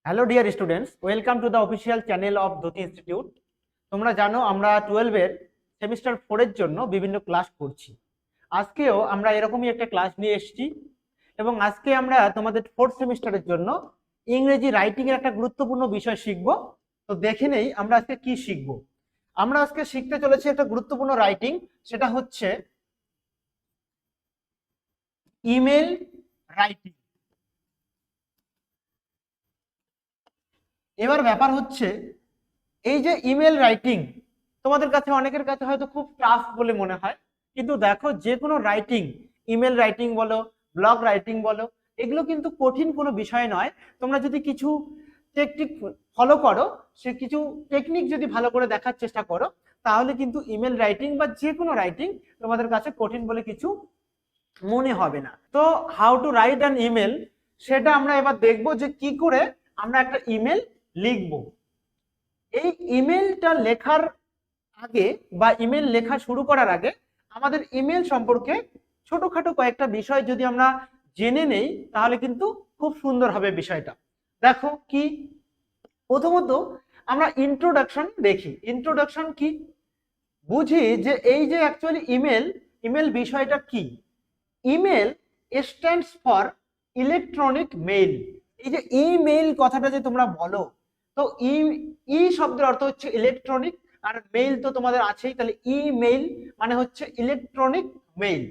Hello dear students, welcome to the official channel of Dyuti institute. তোমরা জানো আমরা 12-এর semester 4-এর জন্য বিভিন্ন ক্লাস করছি। আজকেও আমরা এরকমই একটা ক্লাস নিয়ে এসেছি এবং আজকে আমরা তোমাদের 4th সেমিস্টারের জন্য ইংরেজি রাইটিং এর একটা গুরুত্বপূর্ণ বিষয় শিখব। তো দেখে নেই আমরা আজকে কি শিখব। আমরা আজকে শিখতে চলেছি একটা গুরুত্বপূর্ণ রাইটিং, সেটা হচ্ছে ইমেল রাইটিং। এবার ব্যাপার হচ্ছে এই যে ইমেল রাইটিং তোমাদের কাছে অনেকের কাছে হয়তো খুব টাফ বলে মনে হয়, কিন্তু দেখো যে কোনো রাইটিং, ইমেল রাইটিং বলো, ব্লগ রাইটিং বলো, এগুলো কিন্তু কঠিন কোনো বিষয় নয়। তোমরা যদি কিছু টেকনিক ফলো করো, সে কিছু টেকনিক যদি ভালো করে দেখার চেষ্টা করো, তাহলে কিন্তু ইমেল রাইটিং বা যে কোনো রাইটিং তোমাদের কাছে কঠিন বলে কিছু মনে হবে না। তো how to right an email, সেটা আমরা এবার দেখবো যে কি করে আমরা একটা ইমেল লিখবো। এই ইমেলটা লেখার আগে বা ইমেল লেখা শুরু করার আগে আমাদের ইমেল সম্পর্কে ছোটখাটো কয়েকটা বিষয় যদি আমরা জেনে নেই, তাহলে কিন্তু খুব সুন্দর হবে বিষয়টা। দেখো কি, প্রথমত আমরা ইন্ট্রোডাকশন দেখি। ইন্ট্রোডাকশন কি বুঝি যে এই যে অ্যাকচুয়ালি ইমেল, ইমেল বিষয়টা কি। Email stands for electronic mail. এই যে ইমেইল কথাটা যে তোমরা বলো, তো ই শব্দের অর্থ হচ্ছে ইলেকট্রনিক, আর মেইল তো তোমাদের আছেই, তাহলে ইমেইল মানে হচ্ছে electronic mail.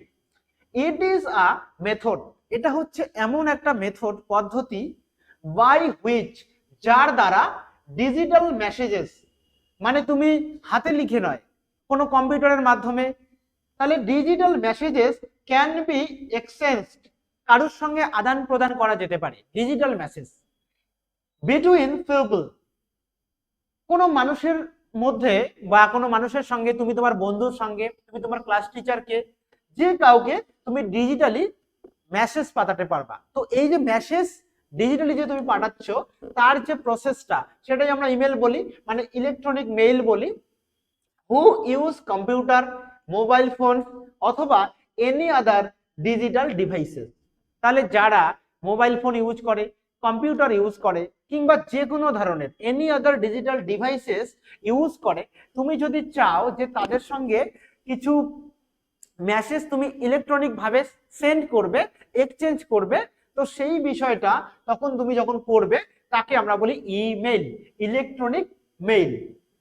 It is a method, এটা হচ্ছে এমন একটা মেথড, পদ্ধতি, বাই হুইচ, যার দ্বারা ডিজিটাল মেসেজেস, মানে তুমি হাতে লিখে নয়, কোনো কম্পিউটারের মাধ্যমে, তাহলে digital messages can be exchanged, কারোর সঙ্গে আদান প্রদান করা যেতে পারে ডিজিটাল মেসেজ বিটুইন পিপল, কোনো মানুষের মধ্যে বা কোনো মানুষের সঙ্গে, তুমি তোমার বন্ধুর সঙ্গে, তুমি তোমার ক্লাস টিচারকে, যে কাউকে তুমি ডিজিটালি মেসেজ পাঠাতে পারবা। তো এই যে মেসেজ ডিজিটালি যে তুমি পাঠাচ্ছ, তার যে প্রসেসটা, সেটাই আমরা ইমেল বলি, মানে ইলেকট্রনিক মেইল বলি। হু ইউজ কম্পিউটার, মোবাইল ফোন অথবা এনি আদার ডিজিটাল ডিভাইসেস, তাহলে যারা মোবাইল ফোন ইউজ করে, কম্পিউটার ইউজ করে, কিংবা যে কোনো ধরনের any other digital devices use করে, তুমি যদি চাও যে তাদের সঙ্গে কিছু মেসেজ তুমি ইলেকট্রনিক ভাবে সেন্ড করবে, এক্সচেঞ্জ করবে, তো সেই বিষয়টা তখন তুমি যখন করবে তাকে আমরা বলি ইমেল, ইলেকট্রনিক মেইল।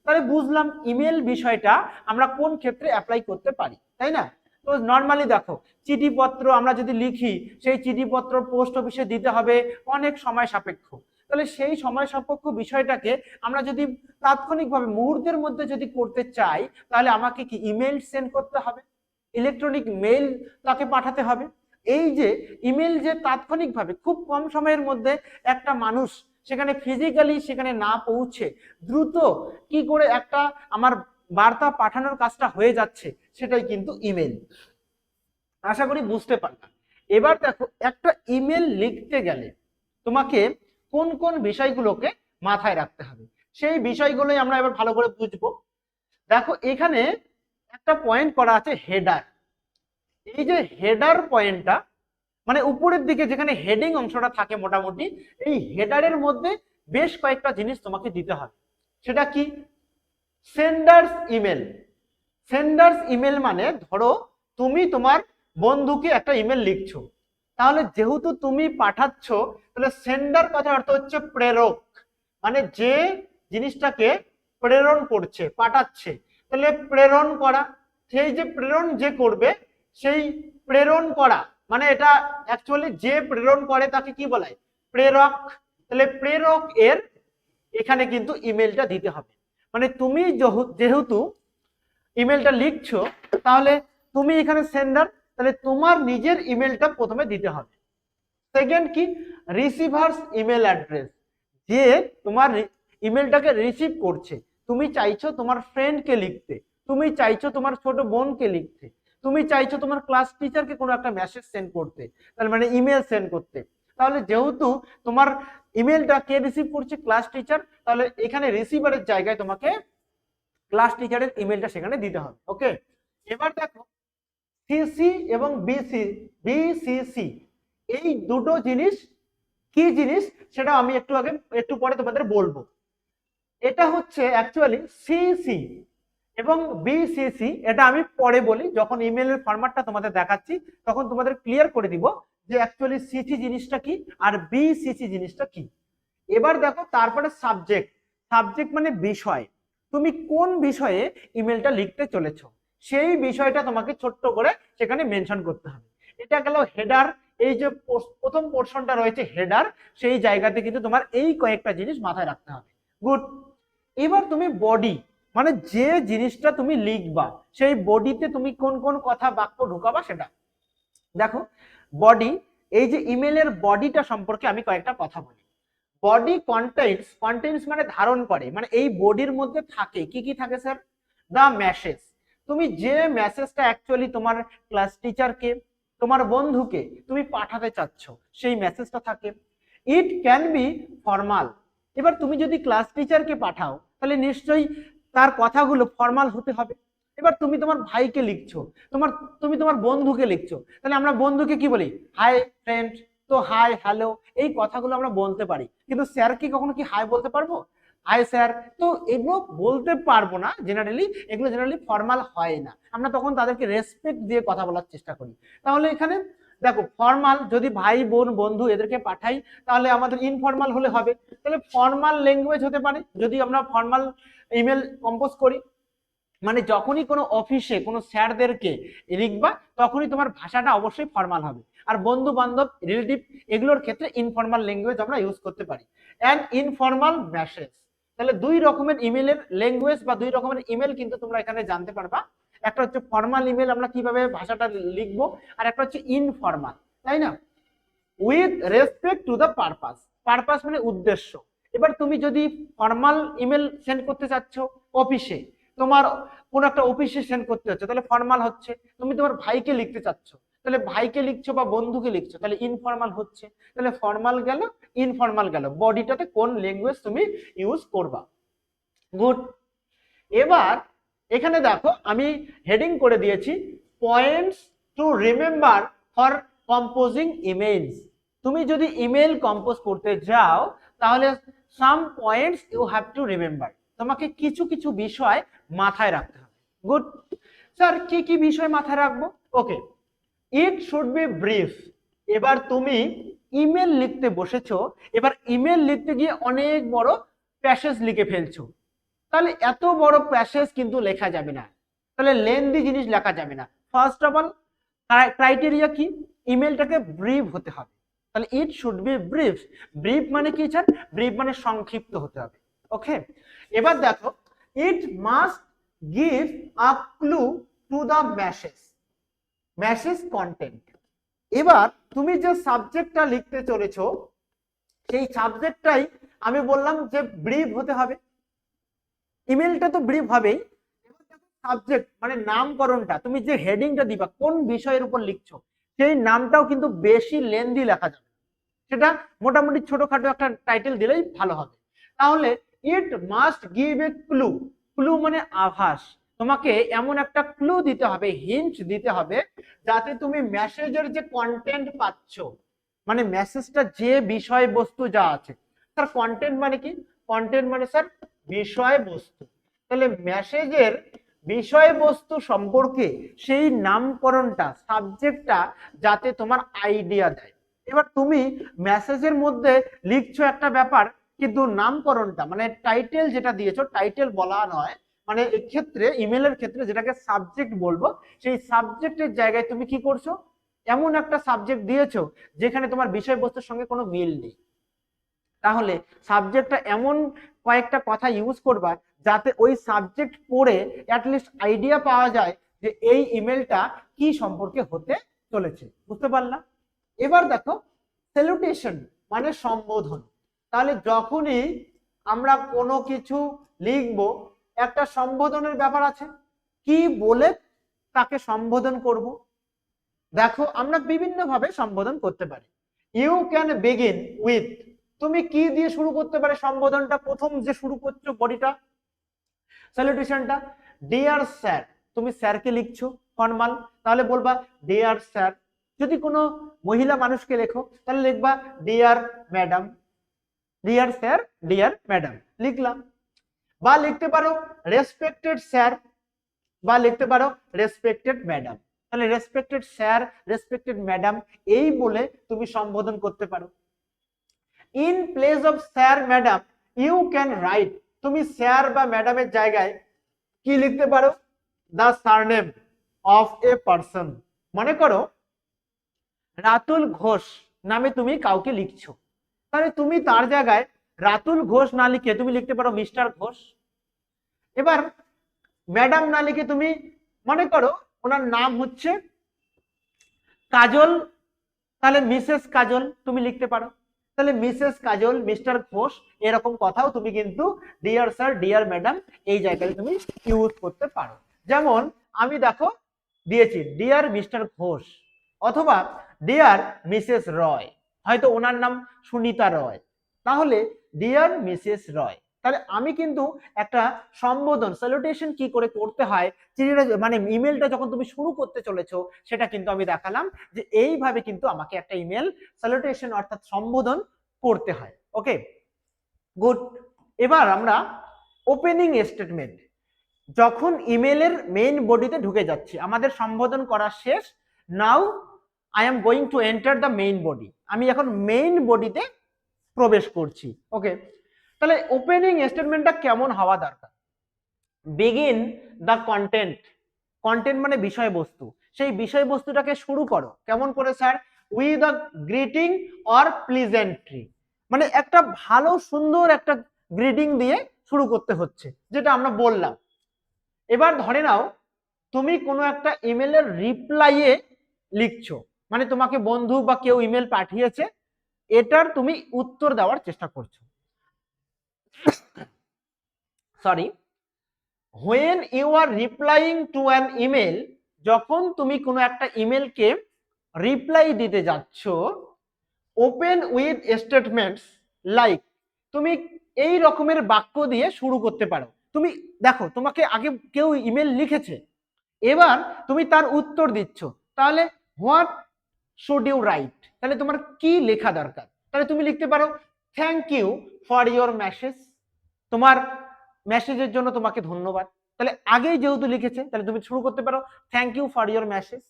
তাহলে বুঝলাম ইমেল বিষয়টা আমরা কোন ক্ষেত্রে অ্যাপ্লাই করতে পারি, তাই না? তো নর্মালি দেখো, চিঠিপত্র আমরা যদি লিখি, সেই চিঠিপত্র পোস্ট অফিসে দিতে হবে, অনেক সময় সাপেক্ষ। তাহলে সেই সময় সাপেক্ষ বিষয়টাকে আমরা যদি তাৎক্ষণিকভাবে মুহূর্তের মধ্যে যদি করতে চাই, তাহলে আমাকে কি ইমেল সেন্ড করতে হবে, ইলেকট্রনিক মেইল তাকে পাঠাতে হবে। এই যে ইমেল যে তাৎক্ষণিকভাবে খুব কম সময়ের মধ্যে একটা মানুষ সেখানে ফিজিক্যালি সেখানে না পৌঁছে দ্রুত কি করে একটা আমার বার্তা পাঠানোর কাজটা হয়ে যাচ্ছে, সেটাই কিন্তু ইমেল। আশা করি বুঝতে পারলাম। এবার দেখো, একটা ইমেল লিখতে গেলে তোমাকে কোন কোন বিষয়গুলোকে মাথায় রাখতে হবে, সেই বিষয়গুলোই আমরা এবার ভালো করে বুঝবো। দেখো এখানে একটা পয়েন্ট করা আছে, হেডার। এই যে হেডার পয়েন্টটা, মানে উপরের দিকে যেখানে হেডিং অংশটা থাকে মোটামুটি, এই হেডারের মধ্যে বেশ কয়েকটা জিনিস তোমাকে দিতে হবে। সেটা কি? Senders email. সেন্ডার্স ইমেল মানে ধরো তুমি তোমার বন্ধুকে একটা ইমেল লিখছো, তাহলে যেহেতু তুমি পাঠাচ্ছ, তাহলে সেন্ডার কথার অর্থ হচ্ছে প্রেরক, মানে যে জিনিসটাকে প্রেরণ করছে, পাঠাচ্ছে, তাহলে প্রেরণ করা। সেই যে প্রেরণ যে করবে, সেই প্রেরণ করা মানে এটা অ্যাকচুয়ালি যে প্রেরণ করে তাকে কি বলে? প্রেরক। তাহলে প্রেরক এর এখানে কিন্তু ইমেলটা দিতে হবে। মানে তুমি যেহেতু ইমেলটা লিখছো, তাহলে তুমি এখানে সেন্ডার, তাহলে তোমার নিজের ইমেলটা প্রথমে দিতে হবে। সেকেন্ড কি? রিসিভার্স ইমেল অ্যাড্রেস, যে তোমার ইমেলটাকে রিসিভ করছে, তুমি চাইছো তোমার ফ্রেন্ডকে লিখতে, তুমি চাইছো তোমার ছোট বোনকে লিখতে, তুমি চাইছো তোমার ক্লাস টিচারকে কোনো একটা মেসেজ সেন্ড করতে, তার মানে ইমেল সেন্ড করতে। তাহলে যেহেতু তোমার ইমেলটা কে রিসিভ করছে? ক্লাস টিচার, তাহলে এখানে রিসিভারের জায়গায় তোমাকে ক্লাস টিচারের ইমেলটা সেখানে দিতে হবে। ওকে, এবার দেখো সিসি এবং বিসিসি, এই দুটো জিনিস কি জিনিস সেটা আমি একটু পরে তোমাদের বলবো। এটা হচ্ছে অ্যাকচুয়ালি সিসি এবং বিসিসি, এটা আমি পরে বলি, যখন ইমেলের ফরম্যাটটা তোমাদের দেখাচ্ছি তখন তোমাদের ক্লিয়ার করে দিব যে অ্যাকচুয়ালি সিসি জিনিসটা কি আর বিসিসি জিনিসটা কি। এবার দেখো তারপরে সাবজেক্ট। সাবজেক্ট মানে বিষয়, তুমি কোন বিষয়ে ইমেলটা লিখতে চলেছো সেই বিষয়টা তোমাকে ছোট্ট করে সেখানে মেনশন করতে হবে। এটা গেল হেডার। এই যে প্রথম পোর্শনটা রয়েছে হেডার, সেই জায়গাতে কিন্তু তোমার এই কয়েকটা জিনিস মাথায় রাখতে হবে। গুড। এবার তুমি বডি, মানে যে জিনিসটা তুমি লিখবা সেই বডিতে তুমি কোন কোন কথা বাক্য ঢুকাবা সেটা দেখো। বডি, এই যে ইমেলের বডিটা সম্পর্কে আমি কয়েকটা কথা বলি। বডি কন্টেন্টস, কন্টেন্টস মানে ধারণ করে, মানে এই বডির মধ্যে থাকে কি কি থাকে স্যার? দা মেসেজ, তুমি যে মেসেজটা অ্যাকচুয়ালি তোমার ক্লাস টিচারকে, তোমার বন্ধুকে তুমি পাঠাতে চাচ্ছ সেই মেসেজটা থাকে। It can be formal. এবার তুমি যদি ক্লাস টিচারকে পাঠাও তাহলে নিশ্চয়ই তার কথাগুলো ফর্মাল হতে হবে। এবার তুমি তোমার ভাইকে লিখছো, তুমি তোমার বন্ধুকে লিখছো, তাহলে আমরা বন্ধুকে কি বলি? Hi friend. তো হাই হ্যালো এই কথাগুলো আমরা বলতে পারি, কিন্তু স্যারকে কখনো কি হাই বলতে পারবো? Hi sir. তো এগুলো বলতে পারবো না জেনারেলি, এগুলো জেনারেলি ফর্মাল হয় না, আমরা তখন তাদেরকে রেসপেক্ট দিয়ে কথা বলার চেষ্টা করি। তাহলে এখানে দেখো ফর্মাল, যদি ভাই বোন বন্ধু এদেরকে পাঠাই তাহলে আমাদের ইনফর্মাল হলে হবে। তাহলে ফর্মাল ল্যাঙ্গুয়েজ হতে পারে যদি আমরা ফর্মাল ইমেল কম্পোজ করি, মানে যখনই কোনো অফিসে কোনো স্যারদেরকে লিখবা তখনই তোমার ভাষাটা অবশ্যই ফর্মাল হবে। আর বন্ধু বান্ধব রিলেটিভ এগুলোর ক্ষেত্রে ইনফর্মাল ল্যাঙ্গুয়েজ আমরা ইউজ করতে পারি। অ্যান্ড ইনফর্মাল মেসেজ, তাহলে দুই রকমের ইমেলের ল্যাঙ্গুয়েজ বা দুই রকমের ইমেল কিন্তু তোমরা এখানে জানতে পারবা। একটা হচ্ছে ফর্মাল ইমেল, আমরা কিভাবে ভাষাটা লিখবো, আর একটা হচ্ছে ইনফর্মাল, তাই না? With respect to the purpose, purpose মানে উদ্দেশ্য। এবার তুমি যদি ফর্মাল ইমেল সেন্ড করতে চাচ্ছ অফিসে, তোমার কোন একটা অফিসে সেন্ড করতে হচ্ছে তাহলে ফর্মাল হচ্ছে। তুমি তোমার ভাইকে লিখতে চাচ্ছ তাহলে ভাইকে লিখছো বা বন্ধুকে লিখছো তাহলে ইনফর্মাল হচ্ছে। তাহলে ফর্মাল গেল, ইনফর্মাল গেল, বডিটাতে কোন ল্যাঙ্গুয়েজ তুমি ইউজ করবা। গুড। এবার এখানে দেখো আমি হেডিং করে দিয়েছি points to remember for composing emails. তুমি যদি ইমেল কম্পোজ করতে যাও তাহলে some points you have to remember, তোমাকে কিছু কিছু বিষয় মাথায় রাখতে হবে। গুড। স্যার কি কি বিষয় মাথায় রাখবো? ওকে, ইট শুড বি ব্রিফ। এবার তুমি ইমেল লিখতে বসেছো, এবার ইমেল লিখতে গিয়ে অনেক বড় প্যাসেজ লিখে ফেলছো, তাহলে এত বড় প্যাসেজ কিন্তু লেখা যাবে না, তাহলে লেন্দি জিনিস লেখা যাবে না। ফার্স্ট অফ অল ক্রাইটেরিয়া কি? ইমেলটাকে ব্রিফ হতে হবে, তাহলে it should be brief. Brief মানে কি স্যার? ব্রিফ মানে সংক্ষিপ্ত হতে হবে। ওকে, এবার দেখো it must give a clue to the message, message content. এবার তুমি যে সাবজেক্টটা লিখতে চলেছো সেই সাবজেক্টটাই আমি বললাম যে ব্রিফ হতে হবে, ইমেলটা তো ব্রিফ হবেই। সাবজেক্ট মানে নামকরণটা, তুমি যে হেডিংটা দিবা কোন বিষয়ের উপর লিখছো সেই নামটাও কিন্তু বেশি লেন্দি লেখা যাবে, সেটা মোটামুটি ছোটখাটো একটা টাইটেল দিলেই ভালো হবে। তাহলে it must give a clue, clue মানে আভাস, তোমাকে এমন একটা ক্লু দিতে হবে, হিন্ট দিতে হবে যাতে তুমি মেসেজের যে কন্টেন্ট পাচ্ছ, মানে মেসেজটা যে বিষয়বস্তু যা আছে, তার কন্টেন্ট মানে কি? কন্টেন্ট মানে স্যার বিষয়বস্তু। তাহলে মেসেজের বিষয়বস্তু সম্পর্কে সেই নামকরণটা, সাবজেক্টটা যাতে তোমার আইডিয়া দেয়। এবার তুমি মেসেজের মধ্যে লিখছো একটা ব্যাপার, কিন্তু নামকরণটা মানে টাইটেল যেটা দিয়েছো টাইটেল বলা নয়, মানে এক্ষেত্রে ইমেলের ক্ষেত্রে যেটাকে সাবজেক্ট বলবো, সেই সাবজেক্টের জায়গায় তুমি কি করছো? এমন একটা সাবজেক্ট দিয়েছো যেখানে তোমার বিষয়বস্তুর সঙ্গে কোনো মিল নেই। তাহলে সাবজেক্টটা এমন কয়েকটা কথা ইউজ করবা যাতে ওই সাবজেক্ট পড়ে অ্যাটলিস্ট আইডিয়া পাওয়া যায় যে এই ইমেলটা কি সম্পর্কে হতে চলেছে। বুঝতে পারলাম? এবার দেখো স্যালুটেশন মানে সম্বোধন। তাহলে যখনই আমরা কোনো কিছু লিখবো একটা সম্বোধনের ব্যাপার আছে, কি বলে তাকে সম্বোধন করব। দেখো আমরা বিভিন্ন ভাবে সম্বোধন করতে পারি। ইউ ক্যান বিগিন উইথ, তুমি কি দিয়ে শুরু করতে পারে সম্বোধনটা? প্রথম যে শুরু করছো বডিটা, স্যালুটেশনটা ডিয়ার স্যার, তুমি স্যারকে লিখছো ফর্মাল, তাহলে বলবা ডিয়ার স্যার। যদি কোনো মহিলা মানুষকে লেখো, তাহলে লিখবা dear madam, dear sir, dear madam লিখলাম। বা লিখতে পারো রেসপেক্টেড স্যার, বা লিখতে পারো রেসপেক্টেড ম্যাডাম। তাহলে রেসপেক্টেড স্যার, রেসপেক্টেড ম্যাডাম এই বলে তুমি সম্বোধন করতে পারো। In place of sir madam you can write, তুমি স্যার বা ম্যাডামের জায়গায় কি লিখতে পারো, the surname of a person. মনে করো রাতুল ঘোষ নামে তুমি কাউকে লিখছো, তাহলে তুমি তার জায়গায় রাতুল ঘোষ না লিখে তুমি লিখতে পারো মিস্টার ঘোষ। এবার ম্যাডাম না লিখে তুমি মনে করো ওনার নাম হচ্ছে কাজল, তাহলে মিসেস কাজল তুমি লিখতে পারো। তাহলে মিসেস কাজল, মিস্টার ঘোষ এরকম কথাও তুমি কিন্তু ডিয়ার স্যার, ডিয়ার ম্যাডাম এই জায়গায় তুমি ইউজ করতে পারো। যেমন আমি দেখো দিয়েছি ডিয়ার মিস্টার ঘোষ অথবা ডিয়ার মিসেস রয়, হয়তো ওনার নাম সুনিতা রয়, তাহলে ডিয়ার মিসেস রয়। তাহলে আমি কিন্তু একটা সম্বোধন স্যালুটেশন কি করে করতে হয়, চিঠিটা মানে ইমেলটা যখন তুমি শুরু করতে চলেছো সেটা কিন্তু আমি দেখালাম যে এইভাবে কিন্তু আমাকে একটা ইমেল স্যালুটেশন অর্থাৎ সম্বোধন করতে হয়। Okay good. এবার আমরা ওপেনিং স্টেটমেন্ট, যখন ইমেলের মেইন বডিতে ঢুকে যাচ্ছি, আমাদের সম্বোধন করা শেষ, now I am going to enter the main body, আমি এখন মেইন বডিতে প্রবেশ করছি। ওকে, তাহলে ওপেনিং স্টেটমেন্টটা কেমন হওয়া দরকার, বিগিন দ্য কন্টেন্ট, কন্টেন্ট মানে বিষয়বস্তু, সেই বিষয়বস্তুটাকে শুরু করো কেমন করে sir, with a greeting or pleasantry, মানে একটা ভালো সুন্দর একটা গ্রিটিং দিয়ে শুরু করতে হচ্ছে, যেটা আমরা বললাম। এবার ধরে নাও তুমি কোনো একটা ইমেলের রিপ্লাইয়ে লিখছো, মানে তোমাকে বন্ধু বা কেউ ইমেল পাঠিয়েছে, এটার তুমি উত্তর দেওয়ার চেষ্টা করছো। Sorry, when you are replying to an email, যখন তুমি কোনো একটা ইমেলকে রিপ্লাই দিতে যাচ্ছ, ওপেন উইথ স্টেটমেন্টস লাইক, তুমি এই রকমের বাক্য দিয়ে শুরু করতে পারো। তুমি দেখো তোমাকে আগে কেউ ইমেল লিখেছে, এবার তুমি তার উত্তর দিচ্ছ, তাহলে হোয়াট শুড ইউ রাইট, তাহলে তোমার কি লেখা দরকার, তাহলে তুমি লিখতে পারো thank you for your message, তোমার মেসেজের জন্য তোমাকে ধন্যবাদ। তাহলে আগেই যেহেতু লিখেছে তাহলে তুমি শুরু করতে পারো thank you for your message.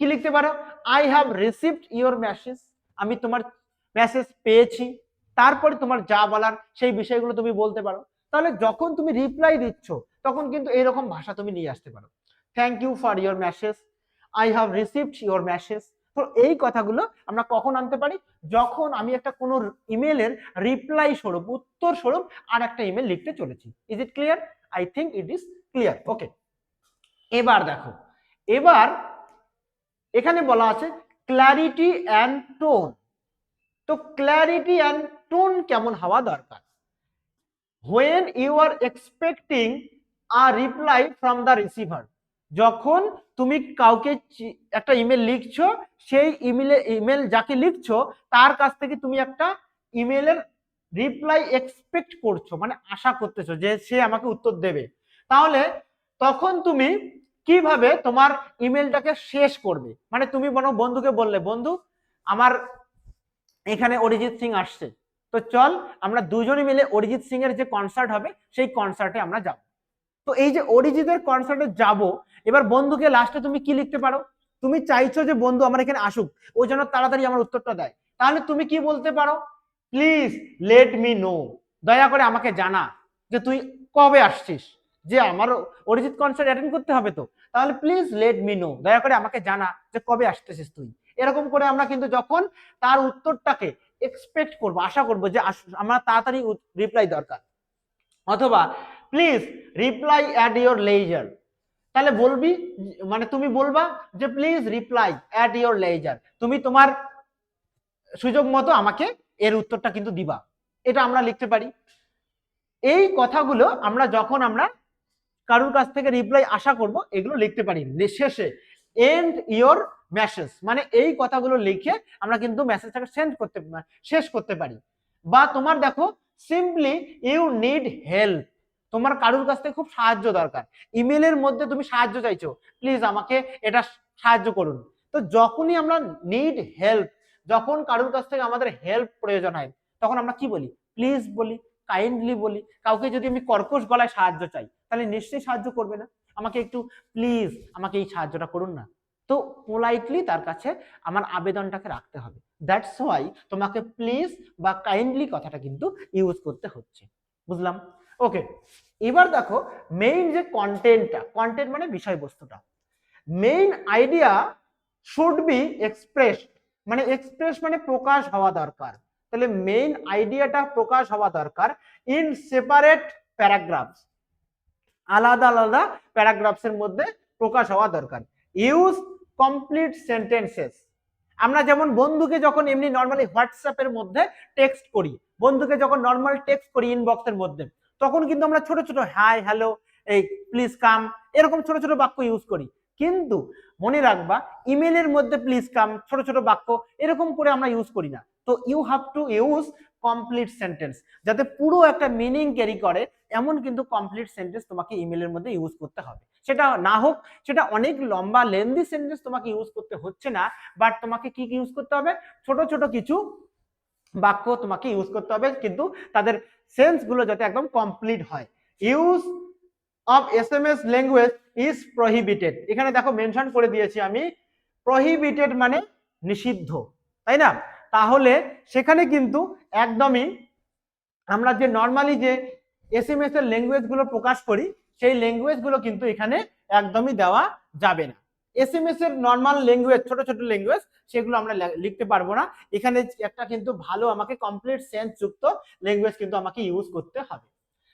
কি লিখতে পারো, I have received your message, আমি তোমার মেসেজ পেয়েছি। তারপরে তোমার যা বলার সেই বিষয়গুলো তুমি বলতে পারো। তাহলে যখন তুমি রিপ্লাই দিচ্ছ তখন কিন্তু এরকম ভাষা তুমি নিয়ে আসতে পারো, thank you for your message, I have received your message. তো এই কথাগুলো আমরা কখন আনতে পারি, যখন আমি একটা কোনো ইমেলের রিপ্লাই স্বরূপ, উত্তর স্বরূপ আর একটা ইমেল লিখতে চলেছি। Is it clear? I think it is clear. Okay, এবার দেখো, এবার এখানে বলা আছে ক্ল্যারিটি অ্যান্ড টোন। তো ক্ল্যারিটি অ্যান্ড টোন কেমন হওয়া দরকার, when you are expecting a reply from the receiver, যখন তুমি কাউকে একটা ইমেল লিখছো, সেই ইমেল যাকে লিখছো তার কাছ থেকে তুমি একটা ইমেলের রিপ্লাই এক্সপেক্ট করছো, মানে আশা করতেছো যে সে আমাকে উত্তর দেবে, তাহলে তখন তুমি কিভাবে তোমার ইমেলটাকে শেষ করবে, মানে তুমি বন্ধুকে বললে বন্ধু আমার এখানে অরিজিৎ সিং আসছে, তো চল আমরা দুজনে মিলে অরিজিৎ সিং এর যে কনসার্ট হবে সেই কনসার্টে আমরা যাব। তো এই যে অরিজিতের কনসার্টে যাব, এবার বন্ধুকে লাস্টে তুমি কি লিখতে পারো, তুমি চাইছো যে বন্ধু আমার এখানে আসুক, ওই জন্য তাড়াতাড়ি আমার উত্তরটা দেয়, তাহলে তুমি কি বলতে পারো, প্লিজ লেট মি নো, দয়া করে আমাকে জানা যে তুই কবে আসছিস, যে আমার অরিজিৎ কনসার্ট অ্যাটেন্ড করতে হবে, তো তাহলে প্লিজ লেট মি নো, দয়া করে আমাকে জানা যে কবে আসতেছিস তুই। এরকম করে আমরা কিন্তু যখন তার উত্তরটাকে এক্সপেক্ট করবো, আশা করবো যে আমার তাড়াতাড়ি রিপ্লাই দরকার, অথবা please reply at your leisure, তাহলে বলবি মানে তুমি বলবা যে please reply at your leisure, তুমি তোমার সুযোগ মতো আমাকে এর উত্তরটা কিন্তু দিবা, এটা আমরা লিখতে পারি। এই কথাগুলো আমরা যখন আমরা কারোর কাছ থেকে রিপ্লাই আশা করব এগুলো লিখতে পারি শেষে, এন্ড ইওর মেসেজ, মানে এই কথাগুলো লিখে আমরা কিন্তু মেসেজটাকে শেষ করতে পারি। বা তোমার দেখো সিম্পলি ইউ নিড হেল্প, তোমার কারোর কাছ থেকে খুব সাহায্য দরকার, ইমেলের মধ্যে তুমি সাহায্য চাইছো, প্লিজ আমাকে এটা সাহায্য করুন, তো যখনই আমরা নিড হেল্প, যখন কারোর কাছ থেকে আমাদের হেল্প প্রয়োজন হয়, তখন আমরা কি বলি? প্লিজ বলি, কাইন্ডলি বলি। কাউকে যদি আমি কর্কশ গলায় সাহায্য চাই, তাহলে নিশ্চয়ই সাহায্য করবে না, আমাকে একটু প্লিজ আমাকে এই সাহায্যটা করুন না। তো পোলাইটলি তার কাছে আমার আবেদনটাকে রাখতে হবে। দ্যাটস ওয়াই তোমাকে প্লিজ বা কাইন্ডলি কথাটা কিন্তু ইউজ করতে হচ্ছে। বুঝলাম? ওকে, এবার দেখো মেইন যে কন্টেন্টটা, কন্টেন্ট মানে বিষয়বস্তুটা, main idea should be express, মানে এক্সপ্রেস মানে প্রকাশ হওয়া দরকার। তাহলে মেইন আইডিয়াটা প্রকাশ হওয়া দরকার ইন সেপারেট প্যারাগ্রাফস, আলাদা আলাদা প্যারাগ্রাফসের মধ্যে প্রকাশ হওয়া দরকার। Use complete sentences. আমরা যেমন বন্ধুকে যখন এমনি নর্মালি হোয়াটসঅ্যাপের মধ্যে টেক্সট করি, বন্ধুকে যখন নর্মাল টেক্সট করি ইনবক্সের মধ্যে, তখন কিন্তু আমরা ছোট ছোট হাই হ্যালো, এই প্লিজ কাম, এরকম ছোট ছোট বাক্য ইউজ করি। কিন্তু মনে রাখবা ইমেলের মধ্যে প্লিজ কাম, ছোট ছোট বাক্য এরকম করে আমরা ইউজ করি না। তো you have to use complete sentence, যাতে পুরো একটা মিনিং ক্যারি করে এমন কিন্তু কমপ্লিট সেন্টেন্স তোমাকে ইমেলের মধ্যে ইউজ করতে হবে। সেটা না হোক, সেটা অনেক লম্বা লেন্দি সেন্টেন্স তোমাকে ইউজ করতে হচ্ছে না, বাট তোমাকে কি ইউজ করতে হবে? ছোট ছোট কিছু বাক্য তোমাকে ইউজ করতে হবে, কিন্তু তাদের সেন্স গুলো যাতে একদম কমপ্লিট হয়। Use of SMS language is prohibited. এখানে দেখো মেনশন করে দিয়েছি আমি, প্রহিবিটেড মানে নিষিদ্ধ, তাই না? তাহলে সেখানে কিন্তু একদমই আমরা যে নর্মালি যে এসএমএস এর ল্যাঙ্গুয়েজ গুলো প্রকাশ করি, সেই ল্যাঙ্গুয়েজ গুলো কিন্তু এখানে একদমই দেওয়া যাবে না। এসএমএস এর নর্মাল ল্যাঙ্গুয়েজ, ছোট ছোট ল্যাঙ্গুয়েজ, সেগুলো আমরা লিখতে পারবো না। এখানে একটা কিন্তু ভালো আমাকে কমপ্লিট সেন্স যুক্ত ল্যাঙ্গুয়েজ কিন্তু আমাকে ইউজ করতে হবে।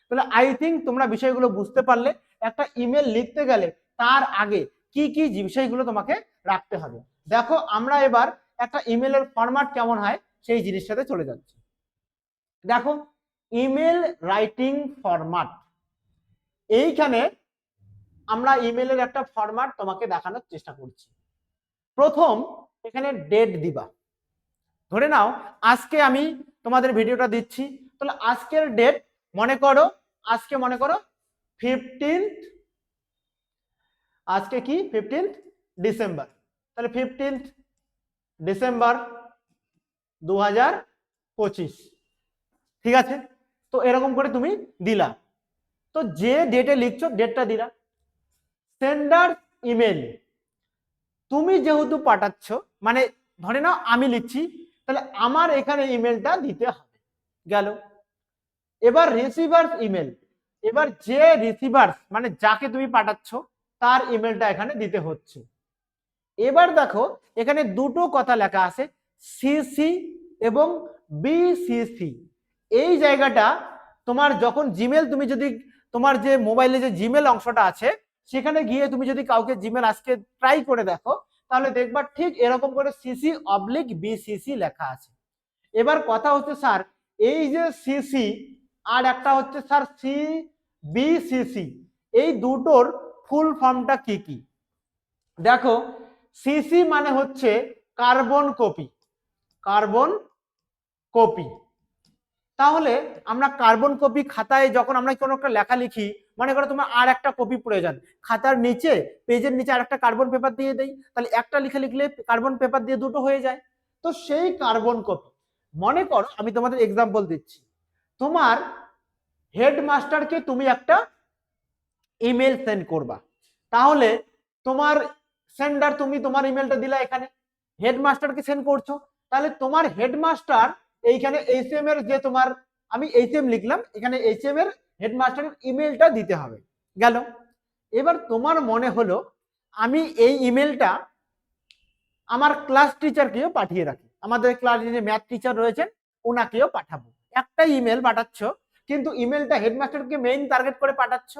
তাহলে আই থিঙ্ক তোমরা বিষয়গুলো বুঝতে পারলে। একটা ইমেল লিখতে গেলে তার আগে কি কি বিষয়গুলো তোমাকে রাখতে হবে। দেখো আমরা এবার একটা ইমেলের ফরম্যাট কেমন হয় সেই জিনিসটাতে চলে যাচ্ছি। দেখো ইমেল রাইটিং ফরম্যাট, এইখানে আমরা ইমেলের একটা ফরম্যাট তোমাকে দেখানোর চেষ্টা করছি। প্রথম এখানে ডেট দিবা। ধরে নাও আজকে আমি তোমাদের ভিডিওটা দিচ্ছি, তাহলে আজকের ডেট মনে করো, আজকে মনে করো 15th, আজকে কি 15th ডিসেম্বর, তাহলে 15th ডিসেম্বর 2025, ঠিক আছে? তো এরকম করে তুমি দিলা, তো যে ডেটে লিখছো ডেটটা দিলা। সেন্ডার ইমেল, তুমি যেহেতু পাঠাচ্ছ, মানে ধরে নাও আমি লিখছি, তাহলে আমার এখানে ইমেলটা দিতে হবে, গেল। এবার রিসিভার্স ইমেল, এবার যে রিসিভার্স মানে যাকে তুমি পাঠাচ্ছ তার ইমেলটা এখানে দিতে হচ্ছে। এবার দেখো এখানে দুটো কথা লেখা আছে, সিসি এবং বিসিসি। এই জায়গাটা তোমার যখন জিমেল, তুমি যদি তোমার যে মোবাইলে যে জিমেল অংশটা আছে সেখানে গিয়ে তুমি যদি কাউকে জিমেল আজকে ট্রাই করে দেখো, তাহলে দেখবা ঠিক এরকম করে সিসি অবলিক বিসিসি লেখা আছে। এবার কথা হচ্ছে স্যার এই যে সিসি আর একটা হচ্ছে স্যার সি বিসিসি, এই দুটোর ফুল ফর্মটা কি কি? দেখো সিসি মানে হচ্ছে কার্বন কপি, কার্বন কপি। তাহলে আমরা কার্বন কপি খাতায় যখন আমরা কোনো একটা লেখা লিখি, মনে করো তোমার আর একটা কপি প্রয়োজন, খাতার নিচে পেজের নিচে আর একটা কার্বন পেপার দিয়ে দেই, তাহলে একটা লিখে লিখলে কার্বন পেপার দিয়ে দুটো হয়ে যায়। তো সেই কার্বন কপি, মনে করো আমি তোমাদের এক্সাম্পল দিচ্ছি, তোমার হেডমাস্টারকে তুমি একটা ইমেল সেন্ড করবা, তাহলে তোমার সেন্ডার, তুমি তোমার ইমেলটা দিলা এখানে, হেডমাস্টারকে সেন্ড করছো, তাহলে তোমার হেডমাস্টার এইখানে এইচএম এর যে তোমার, আমি এইচএম লিখলাম, এখানে এইচএম এর হেডমাস্টারের ইমেলটা দিতে হবে, গেল। এবার তোমার মনে হলো আমি এই ইমেলটা আমার ক্লাস টিচারকেও পাঠিয়ে রাখি, আমাদের ক্লাসে যে ম্যাথ টিচার রয়েছেন ওনাকেও পাঠাবো, একটা ইমেল পাঠাচ্ছ কিন্তু ইমেলটা হেডমাস্টারকে মেইন টার্গেট করে পাঠাচ্ছ।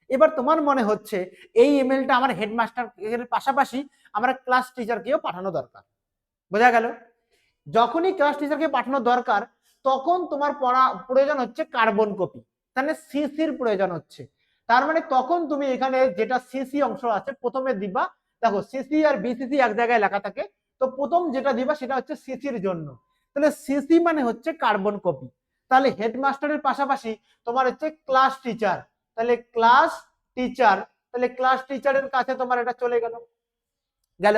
এবার তোমার মনে হচ্ছে এই ইমেলটা আমার হেডমাস্টার এর পাশাপাশি আমার ক্লাস টিচারকেও পাঠানো দরকার, বোঝা গেল? যখনই ক্লাস টিচারকে পাঠানো দরকার তখন তোমার প্রয়োজন হচ্ছে কার্বন কপি, তাহলে সিসির প্রয়োজন হচ্ছে। তার মানে তখন তুমি এখানে যেটা সিসি অংশ আছে প্রথমে দিবা, দেখো সিসি আর বিসিসি এক জায়গায় লেখা থাকে, তো প্রথম যেটা দিবা সেটা হচ্ছে সিসির জন্য, তাহলে সিসি মানে হচ্ছে কার্বন কপি। তাহলে হেডমাস্টারের পাশাপাশি তোমার হচ্ছে ক্লাস টিচার, তাহলে ক্লাস টিচার, তাহলে ক্লাস টিচারের কাছে তোমার এটা চলে গেল, গেল।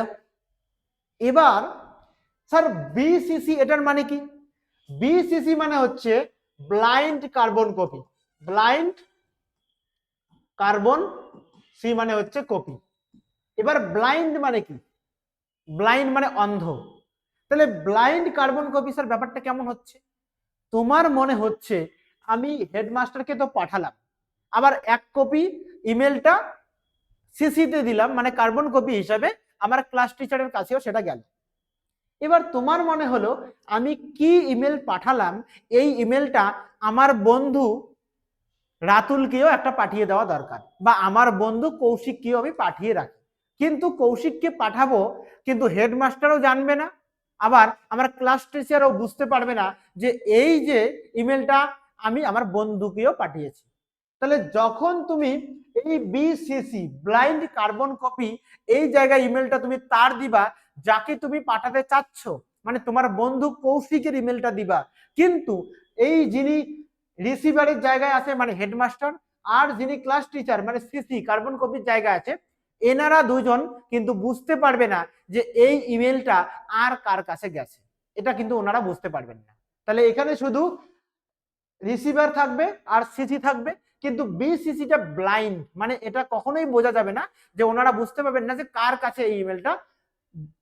এবার স্যার বিসিসি এটার মানে কি? বিসিসি মানে হচ্ছে blind carbon copy. Blind carbon, C মানে হচ্ছে কপি। এবার ব্লাইন্ড মানে কি? ব্লাইন্ড মানে অন্ধ। তাহলে ব্লাইন্ড কার্বন কপি স্যার ব্যাপারটা কেমন হচ্ছে? তোমার মনে হচ্ছে আমি হেডমাস্টারকে তো পাঠালাম, আবার এক কপি ইমেলটা সিসিতে দিলাম, মানে কার্বন কপি হিসাবে আমার ক্লাস টিচারের কাছেও সেটা গেল। এবার তোমার মনে হলো আমি কি ইমেল পাঠালাম, এই ইমেলটা আমার বন্ধু রাতুলকেও একটা পাঠিয়ে দেওয়া দরকার, বা আমার বন্ধু কৌশিককেও আমি পাঠিয়ে রাখি। কিন্তু কৌশিককে পাঠাবো, কিন্তু হেডমাস্টারও জানবে না, আবার আমার ক্লাস টিচারও বুঝতে পারবে না যে এই যে ইমেলটা আমি আমার বন্ধুকেও পাঠিয়েছি। তাহলে যখন তুমি এই বিসিসি ব্লাইন্ড কার্বন কপি এই জায়গায় ইমেলটা তুমি তার দিবা যাকে তুমি পাঠাতে চাচ্ছ, মানে তোমার বন্ধু কৌশিকের ইমেলটা দিবা, কিন্তু এই যিনি রিসিভারের জায়গায় আছে মানে হেডমাস্টার, আর যিনি ক্লাস টিচার মানে সিসি কার্বন কপির জায়গায় আছে, এনারা দুজন কিন্তু বুঝতে পারবে না যে এই ইমেলটা আর কার কাছে গেছে, এটা কিন্তু ওনারা বুঝতে পারবেন না। তাহলে এখানে শুধু রিসিভার থাকবে আর সিসি থাকবে, কিন্তু বিসিসিটা ব্লাইন্ড, মানে এটা কখনোই বোঝা যাবে না, যে ওনারা বুঝতে পারবেন না যে কার কাছে এই ইমেলটা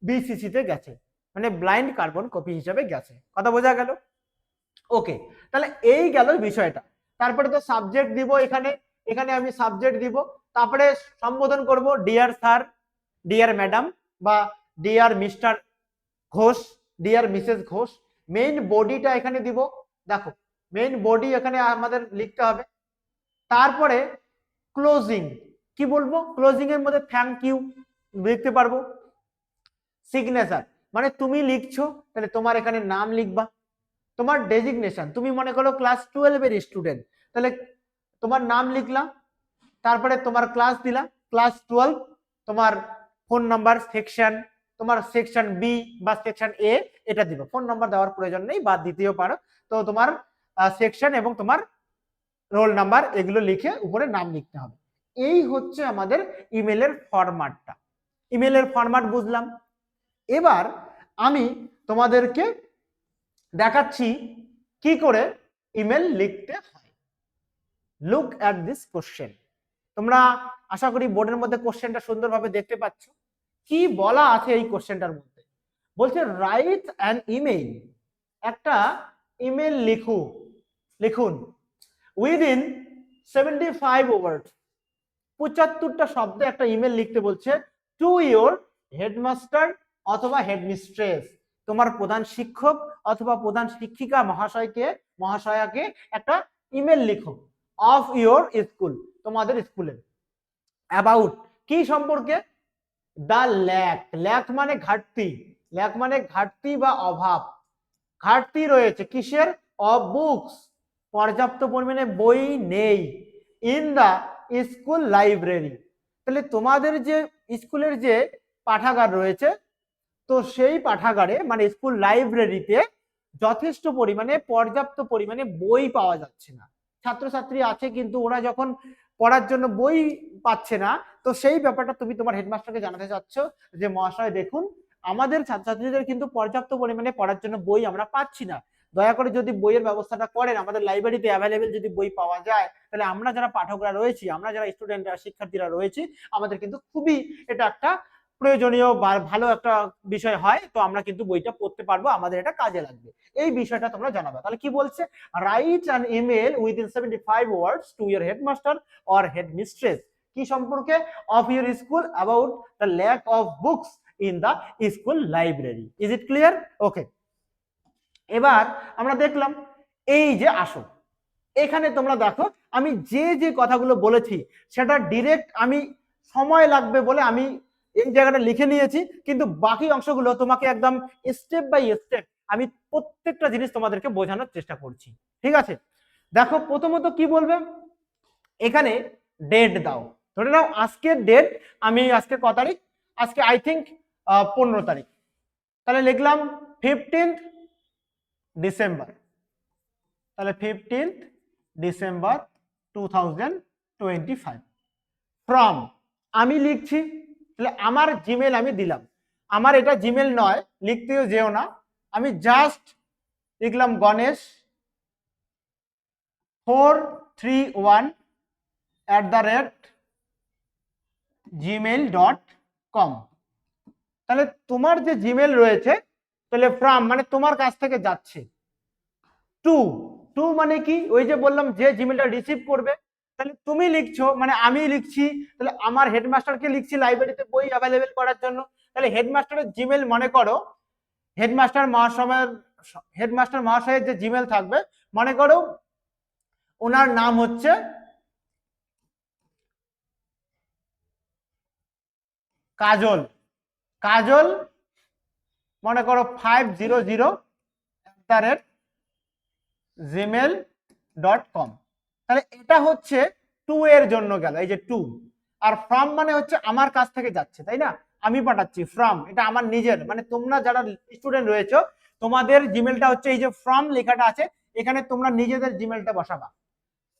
বিসিসিতে গেছে, মানে ব্লাইন্ড কার্বন কপি হিসেবে গেছে। কথা বোঝা গেল? ওকে, তাহলে এই গেল বিষয়টা। তারপরে তো সাবজেক্ট দিব, এখানে এখানে আমি সাবজেক্ট দিব, তারপরে সম্বোধন করব ডিয়ার স্যার, ডিয়ার ম্যাডাম, বা dear mister Ghosh, dear missus Ghosh. Main বডিটা এখানে দিব, দেখো মেইন বডি এখানে আমাদের লিখতে হবে। তারপরে ক্লোজিং, কি বলবো? ক্লোজিং এর মধ্যে থ্যাংক ইউ লিখতে পারবো। সিগনেচার মানে তুমি লিখছো, তাহলে তোমার এখানে নাম লিখবা। তোমার ডেজিগনেশন, তুমি মনে করো ক্লাস 12 এর স্টুডেন্ট, তাহলে তোমার নাম লিখলাম, তারপরে তোমার ক্লাস দিলা ক্লাস 12, তোমার ফোন নাম্বার, সেকশন, তোমার সেকশন বি বা সেকশন এ, এটা দিবে। ফোন নাম্বার দেওয়ার প্রয়োজন নেই, বাদ দিতেও পারো। তো তোমার সেকশন এবং তোমার রোল নাম্বার এগুলো লিখে উপরে নাম লিখতে হবে। এই হচ্ছে আমাদের ইমেলের ফরম্যাটটা। ইমেলের ফরম্যাট বুঝলাম। এবার আমি তোমাদেরকে দেখাচ্ছি কি করে ইমেল লিখতে হয়। Look at this question. তোমরা আশা করি বোর্ডের মধ্যে কোশ্চেনটা সুন্দরভাবে দেখতে পাচ্ছ। কি বলা আছে এই কোশ্চেনটার মধ্যে? বলছে রাইট অ্যান ইমেইল, একটা ইমেল লিখুন উইদিন 75 ওয়ার্ড, 75টা শব্দে একটা ইমেল লিখতে বলছে, টু ইওর হেডমাস্টার অথবা হেডমিস্ট্রেস, তোমার প্রধান শিক্ষক অথবা প্রধান শিক্ষিকা মহাশয়াকে একটা ইমেল লিখো, অফ ইওর স্কুল, তোমাদের স্কুলের, অ্যাবাউট কি সম্পর্কে, দ্য ল্যাক, ল্যাক মানে ঘাটতি, ল্যাক মানে ঘাটতি বা অভাব, ঘাটতি রয়েছে কিসের, অফ বুকস, পর্যাপ্ত পরিমাণে বই নেই, ইন দা স্কুল লাইব্রেরি, তাহলে তোমাদের যে স্কুলের যে পাঠাগার রয়েছে, তো সেই পাঠাগারে মানে স্কুল লাইব্রেরিতে যথেষ্ট পরিমাণে পর্যাপ্ত পরিমাণে বই পাওয়া যাচ্ছে না। ছাত্রছাত্রী আছে কিন্তু ওরা যখন পড়ার জন্য বই পাচ্ছে না, তো সেই ব্যাপারটা তুমি তোমার হেডমাস্টারকে জানাতে চাচ্ছ যে মহাশয় দেখুন, আমাদের ছাত্রছাত্রীদের কিন্তু পর্যাপ্ত পরিমাণে পড়ার জন্য বই আমরা পাচ্ছি না, দয়া করে যদি বইয়ের ব্যবস্থাটা করেন, আমাদের লাইব্রেরিতে অ্যাভেলেবেল যদি বই পাওয়া যায়, তাহলে আমরা যারা পাঠকরা রয়েছি, আমরা যারা স্টুডেন্টরা শিক্ষার্থীরা রয়েছি, আমাদের কিন্তু খুবই এটা একটা প্রয়োজনীয় বা ভালো একটা বিষয় হয়, তো আমরা কিন্তু বইটা পড়তে পারবো, আমাদের এটা কাজে লাগবে। এই বিষয়টা তোমরা জানাবে। তাহলে কি বলছে, write an email within 75 words to your headmaster or headmistress, কি সম্পর্কে, of your school, about the lack of books in the school library. Is it clear? Okay, এবার আমরা দেখলাম এই যে আসো, এখানে তোমরা দেখো আমি যে যে কথাগুলো বলেছি সেটা ডিরেক্ট আমি সময় লাগবে বলে আমি এই জায়গাটা লিখে নিয়েছি, কিন্তু বাকি অংশগুলো তোমাকে একদম স্টেপ বাই স্টেপ আমি প্রত্যেকটা জিনিস তোমাদেরকে বোঝানোর চেষ্টা করছি। ঠিক আছে, দেখো প্রথমত কি বলবে, এখানে ডেট দাও, ধরে নাও আজকের ডেট, আমি আজকে ক তারিখ, আজকে আই থিঙ্ক 15 তারিখ, তাহলে লিখলাম 15th ডিসেম্বর, তাহলে 15th ডিসেম্বর 2025 ফ্রম, আমি লিখছি, তাহলে আমার জিমেল আমি দিলাম, আমার এটা জিমেল নয়, লিখতেও যেও না, আমি জাস্ট লিখলাম গণেশ 431@gmail.com। তাহলে তোমার যে জিমেল রয়েছে, তাহলে ফ্রম মানে তোমার কাছ থেকে যাচ্ছে, টু টু মানে কি, ওই যে বললাম যে জিমেলটা রিসিভ করবে, তাহলে তুমি লিখছো মানে আমি লিখছি, তাহলে আমার হেডমাস্টারকে লিখছি লাইব্রেরিতে বই অ্যাভেলেবেল করার জন্য। তাহলে হেডমাস্টারের জিমেল মনে করো, হেডমাস্টার মহাশয়ের যে জিমেল থাকবে, মনে করো ওনার নাম হচ্ছে কাজল, কাজল মনে করো 500@gmail.com। তাহলে এটা হচ্ছে টু এর জন্য গেল, এই যে টু। আর ফ্রম মানে হচ্ছে আমার কাছ থেকে যাচ্ছে, তাই না, আমি পাঠাচ্ছি ফ্রম, এটা আমার নিজের, মানে তোমরা যারা স্টুডেন্ট রয়েছে তোমাদের জিমেলটা হচ্ছে এই যে ফ্রম লেখাটা আছে, এখানে তোমরা নিজেদের জিমেলটা বসাবা।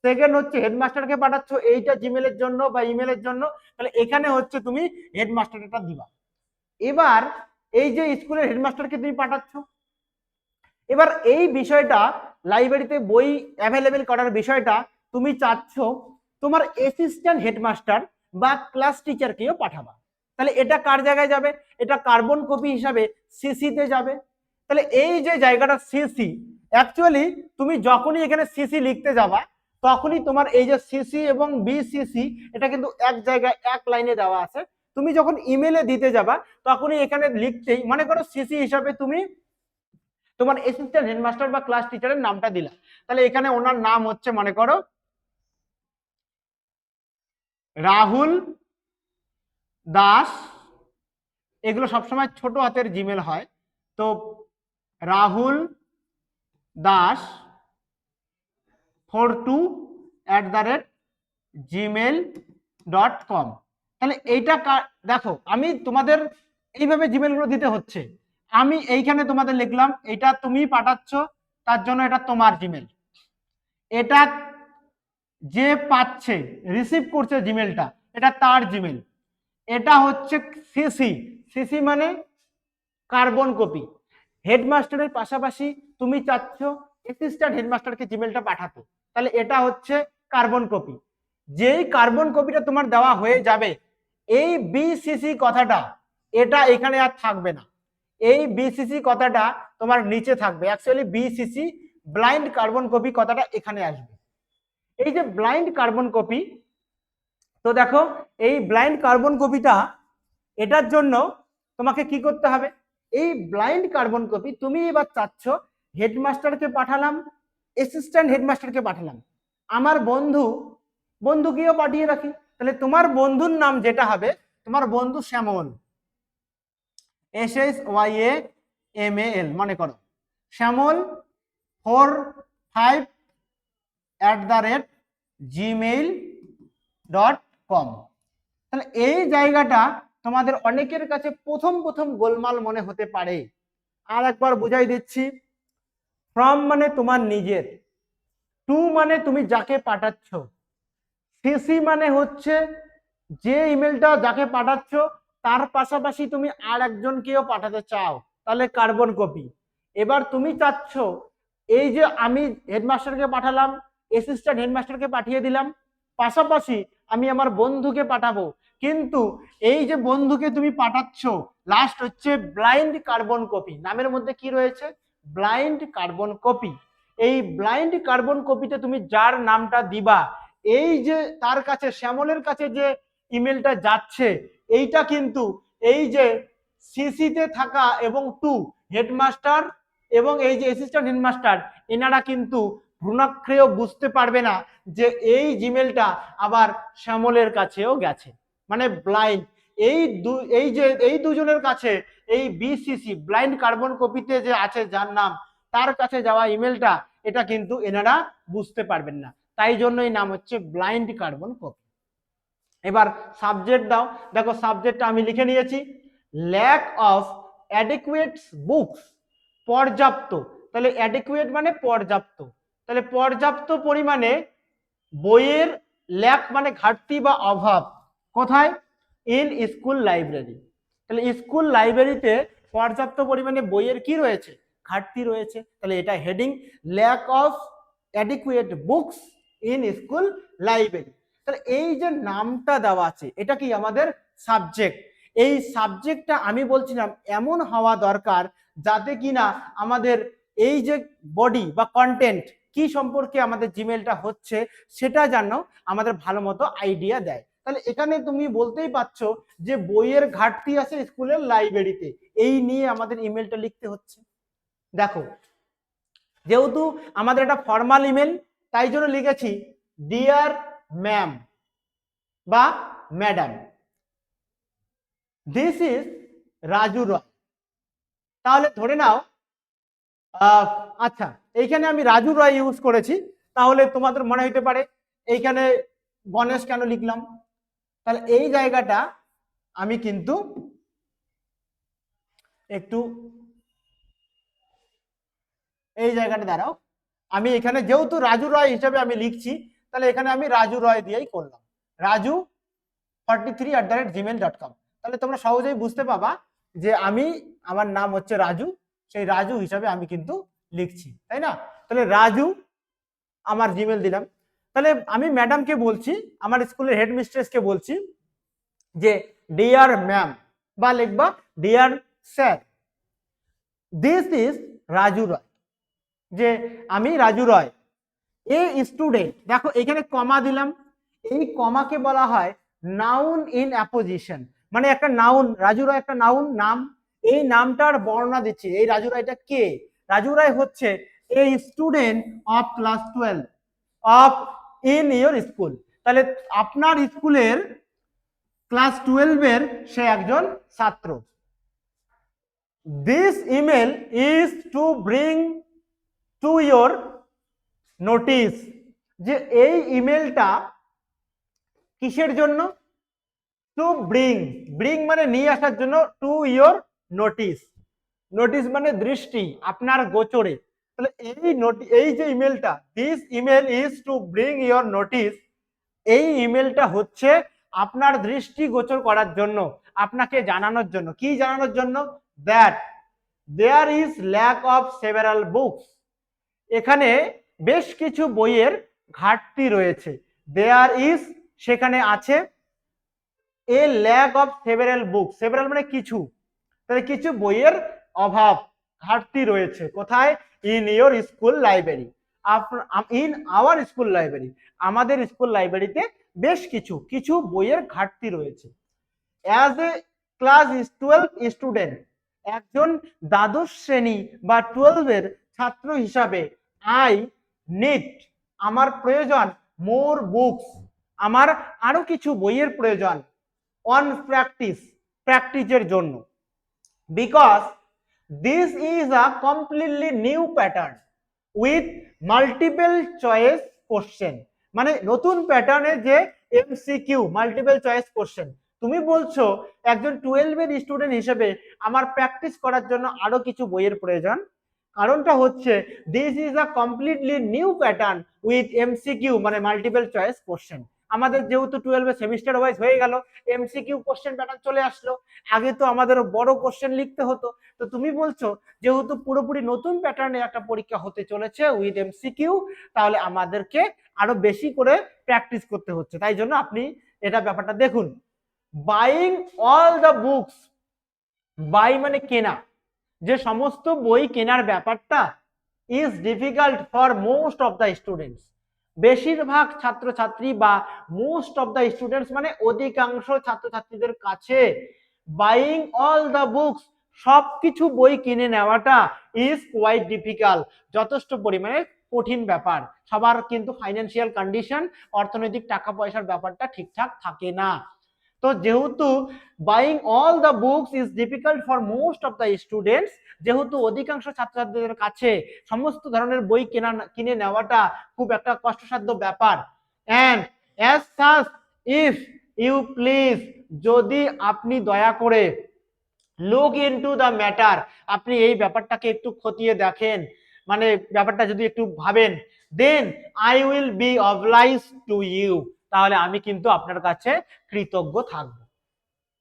সেকেন্ড হচ্ছে হেডমাস্টারকে পাঠাচ্ছ এইটা জিমেলের জন্য বা ইমেলের জন্য, তাহলে এখানে হচ্ছে তুমি হেডমাস্টারটা দিবা। এবার এই যে স্কুলের হেডমাস্টারকে তুমি পাঠাচ্ছ, এবার এই বিষয়টা লাইব্রেরিতে বই অ্যাভেলেবেল করার বিষয়টা তুমি চাচ্ছ তোমার অ্যাসিস্ট্যান্ট হেডমাস্টার বা ক্লাস টিচারকেও পাঠাবা। তাহলে এটা কার জায়গায় যাবে, এটা কার্বন কপি হিসাবে সিসিতে যাবে। তাহলে এই যে জায়গাটা সিসি, অ্যাকচুয়ালি তুমি যখনই এখানে সিসি লিখতে যাবা, তখনই তোমার এই যে সিসি এবং বিসিসি এটা কিন্তু এক জায়গায় এক লাইনে দেওয়া আছে। তুমি যখন ইমেলে দিতে যাবা তখনই এখানে লিখতেই মনে করো সিসি হিসাবে তুমি তোমার অ্যাসিস্ট্যান্ট হেডমাস্টার বা ক্লাস টিচারের নামটা দিলা। তাহলে এখানে ওনার নাম হচ্ছে মনে করো রাহুল দাস, এগুলো সবসময় ছোট হাতের জিমেল হয়, তো রাহুল দাস 42@gmail.com। তাহলে এইটা দেখো আমি তোমাদের এইভাবে জিমেলগুলো দিতে হচ্ছে, আমি এইখানে তোমাদের লিখলাম এটা তুমি পাঠাচ্ছ, তার জন্য এটা তোমার জিমেল, এটা যে পাচ্ছে রিসিভ করছে জিমেলটা এটা তার জিমেল, এটা হচ্ছে সিসি, সিসি মানে কার্বন কপি। হেডমাস্টারের পাশাপাশি তুমি চাচ্ছ অ্যাসিস্ট্যান্ট হেডমাস্টারকে জিমেলটা পাঠাতে, তাহলে এটা হচ্ছে কার্বন কপি। যেই কার্বন কপিটা তোমার দেওয়া হয়ে যাবে, এই বিসিসি কথাটা এটা এখানে আর থাকবে না, এই বিসিসি কথাটা তোমার নিচে থাকবে, actually BCC blind carbon copy কথাটা এখানে আসবে। এই যে ব্লাইন্ড কার্বন কপি, তো দেখো এই ব্লাইন্ড কার্বন কপিটা এটার জন্য তোমাকে কি করতে হবে, এই ব্লাইন্ড কার্বন কপি তুমি এবার চাচ্ছ হেডমাস্টারকে পাঠালাম, অ্যাসিস্ট্যান্ট হেডমাস্টারকে পাঠালাম, আমার বন্ধুকেও পাঠিয়ে রাখি, তাহলে তোমার বন্ধুর নাম যেটা হবে, তোমার বন্ধু শ্যামল, SHYAMAL মনে করো, শ্যামল 45@gmail.com। তাহলে এই জায়গাটা তোমাদের অনেকের কাছে প্রথম প্রথম গোলমাল মনে হতে পারে। আর একবার বুঝাই দিচ্ছি, ফ্রম মানে তোমার নিজের, টু মানে তুমি যাকে পাঠাচ্ছ, সিসি মানে হচ্ছে যে ইমেলটা যাকে পাঠাচ্ছ তার পাশাপাশি তুমি আর একজনকেও পাঠাতে চাও, তাহলে কার্বন কপি। এবার তুমি চাচ্ছ এই যে আমি হেডমাস্টারকে পাঠালাম, অ্যাসিস্ট্যান্ট হেডমাস্টারকে পাঠিয়ে দিলাম, পাশাপাশি আমি আমার বন্ধুকে পাঠাবো, কিন্তু এই যে বন্ধুকে তুমি পাঠাচ্ছ লাস্ট হচ্ছে ব্লাইন্ড কার্বন কপি, নামের মধ্যে কি রয়েছে ব্লাইন্ড কার্বন কপি। এই ব্লাইন্ড কার্বন কপিতে তুমি যার নামটা দিবা, এই যে তার কাছে শ্যামলের কাছে যে ইমেলটা যাচ্ছে, এইটা কিন্তু এই যে সিসিতে থাকা এবং টু হেডমাস্টার এবং এই যে অ্যাসিস্ট্যান্ট হেডমাস্টার এনারা কিন্তু ভ্রূণাক্ষরেও বুঝতে পারবে না যে এই জিমেলটা আবার শ্যামলের কাছেও গেছে, মানে ব্লাইন্ড। এই দুজনের কাছে এই বিসিসি ব্লাইন্ড কার্বন কপিতে যে আছে যার নাম, তার কাছে যাওয়া ইমেলটা এটা কিন্তু এনারা বুঝতে পারবেন না, তাই জন্য এই নাম হচ্ছে ব্লাইন্ড কার্বন কপি। এবার সাবজেক্ট দাও, দেখো সাবজেক্টটা আমি লিখে নিয়েছি, ল্যাক অফ অ্যাডিকুয়েট বুকস, পর্যাপ্ত, তাহলে অ্যাডিকুয়েট মানে পর্যাপ্ত, তাহলে পর্যাপ্ত পরিমাণে বইয়ের, ল্যাক মানে ঘাটতি বা অভাব, কোথায় ইন স্কুল লাইব্রেরি। তাহলে স্কুল লাইব্রেরিতে পর্যাপ্ত পরিমাণে বইয়ের কি রয়েছে, ঘাটতি রয়েছে। তাহলে এটা heading, lack of adequate books in school library. তাহলে এই যে নামটা দেওয়া আছে এটা কি আমাদের সাবজেক্ট। এই সাবজেক্টটা আমি বলছিলাম এমন হওয়া দরকার যাতে কিনা আমাদের এই যে বডি বা কন্টেন্ট কি সম্পর্কে আমাদের জিমেলটা হচ্ছে সেটা যেন আমাদের ভালো মতো আইডিয়া দেয়। তাহলে এখানে তুমি বলতেই পারছো যে বইয়ের ঘাটতি আছে স্কুলের লাইব্রেরিতে, এই নিয়ে আমাদের ইমেলটা লিখতে হচ্ছে। দেখো যেহেতু আমাদের একটা ফর্মাল ইমেল তাই জন্য লিখেছি ডিয়ার ম্যাম বা ম্যাডাম, দিস ইজ রাজু রয়। তাহলে ধরে নাও আচ্ছা এইখানে আমি রাজু রয় ইউজ করেছি, তাহলে তোমাদের মনে হইতে পারে এইখানে গণেশ কেন লিখলাম। তাহলে এই জায়গাটা আমি কিন্তু একটু এই জায়গাটা দাঁড়াও, আমি এখানে যেহেতু রাজু রয় হিসেবে আমি লিখছি তাহলে এখানে আমি রাজু রয় দিয়েই করলাম, রাজু 43@gmail.com। তাহলে তোমরা সহজেই বুঝতে পাবা যে আমি আমার নাম হচ্ছে রাজু, সেই রাজু হিসাবে আমি কিন্তু লিখছি, তাই না। তাহলে রাজু আমার জিমেল দিলাম। তাহলে আমি ম্যাডামকে বলছি, আমার স্কুলের হেডমিস্ট্রেসকে বলছি যে ডিয়ার ম্যাম বা লিখবা dear sir, this is Raju Roy, যে আমি রাজু রয় এ স্টুডেন্ট। দেখো এখানে কমা দিলাম, এই কমাকে বলা হয় নাউন ইন অ্যাপোজিশন, মানে একটা নাউন, রাজু রায় একটা নাউন নাম, এই নামটার বর্ণনা দিচ্ছি। এই রাজু রায়টা কে? রাজু রায় হচ্ছে a student of class 12 of in your school. তাহলে আপনার স্কুলের ক্লাস 12 এর সে একজন ছাত্র। This email is to bring to your notice, যে এই ইমেলটা কিসের জন্য? টু ব্রিং, ব্রিং মানে নিয়ে আসার জন্য, টু ইয়োর নোটিস, নোটিস মানে দৃষ্টি, আপনার গোচরে। তাহলে এই যে ইমেলটা, this email is to bring your notice, এই ইমেলটা হচ্ছে আপনার দৃষ্টি গোচর করার জন্য, আপনাকে জানানোর জন্য। কি জানানোর জন্য? That there is lack of several books, এখানে বেশ কিছু বইয়ের ঘাটতি রয়েছে। দেয়ার ইজ সেখানে আছে, a lack of several book, several মানে কিছু, তাহলে কিছু বইয়ের অভাব ঘাটতি রয়েছে। কোথায়? In your school library, in our school library, আমাদের স্কুল লাইব্রেরিতে বেশ কিছু কিছু বইয়ের ঘাটতি রয়েছে। অ্যাজ এ ক্লাস 12 স্টুডেন্ট, একজন দ্বাদশ শ্রেণী বা 12 এর ছাত্র হিসাবে, আই নিড, আমার প্রয়োজন, মোর বুকস, আমার আরো কিছু বইয়ের প্রয়োজন, অন প্র্যাকটিস, প্র্যাকটিসের জন্য, because this is a completely new pattern with multiple choice question, মানে নতুন প্যাটার্নের যে এমসিকিউ মাল্টিপল চয়েস কোশ্চেন। তুমি বলছো একজন 12 এর স্টুডেন্ট হিসেবে আমার প্র্যাকটিস করার জন্য আরো কিছু বইয়ের প্রয়োজন, কারণটা হচ্ছে this is a completely new pattern with MCQ মানে মাল্টিপল চয়েস কোশ্চেন। আমাদের যেহেতু 12 সেমিস্টার ওয়াইজ হয়ে গেল, এমসিকিউ কোশ্চেন প্যাটার্ন চলে আসলো, আগে তো আমাদের বড় কোশ্চেন লিখতে হতো। তো তুমি বলছো যেহেতু পুরোপুরি নতুন প্যাটার্নে একটা পরীক্ষা হতে চলেছে উইথ এমসিকিউ, তাহলে আমাদেরকে আরো বেশি করে প্র্যাকটিস করতে হচ্ছে, তাই জন্য আপনি এটা ব্যাপারটা দেখুন। Buying all the books, buy মানে কেনা, যে সমস্ত বই কেনার ব্যাপারটা is difficult for most of the students, বেশিরভাগ ছাত্রছাত্রী বা মোস্ট অফ দ্য স্টুডেন্টস মানে অধিকাংশ ছাত্রছাত্রীদের কাছে, বাইং অল দ্য বুকস সবকিছু বই কিনে নেওয়াটা ইজ কোয়াইট ডিফিকাল্ট, যথেষ্ট পরিমাণে কঠিন ব্যাপার। সবার কিন্তু ফাইন্যান্সিয়াল কন্ডিশন, অর্থনৈতিক টাকা পয়সার ব্যাপারটা ঠিকঠাক থাকে না। তো যেহেতু buying all the books is difficult for most of the students, যেহেতু অধিকাংশ ছাত্রছাত্রীদের কাছে সমস্ত ধরনের বই কিনে নেওয়াটা খুব একটা কষ্টসাধ্য ব্যাপার, and as such if you please, যদি আপনি দয়া করে, লুক ইনটু দ্য ম্যাটার, আপনি এই ব্যাপারটাকে একটু খতিয়ে দেখেন, মানে ব্যাপারটা যদি একটু ভাবেন, then I will be obliged to you, তাহলে আমি কিন্তু আপনার কাছে কৃতজ্ঞ থাকব।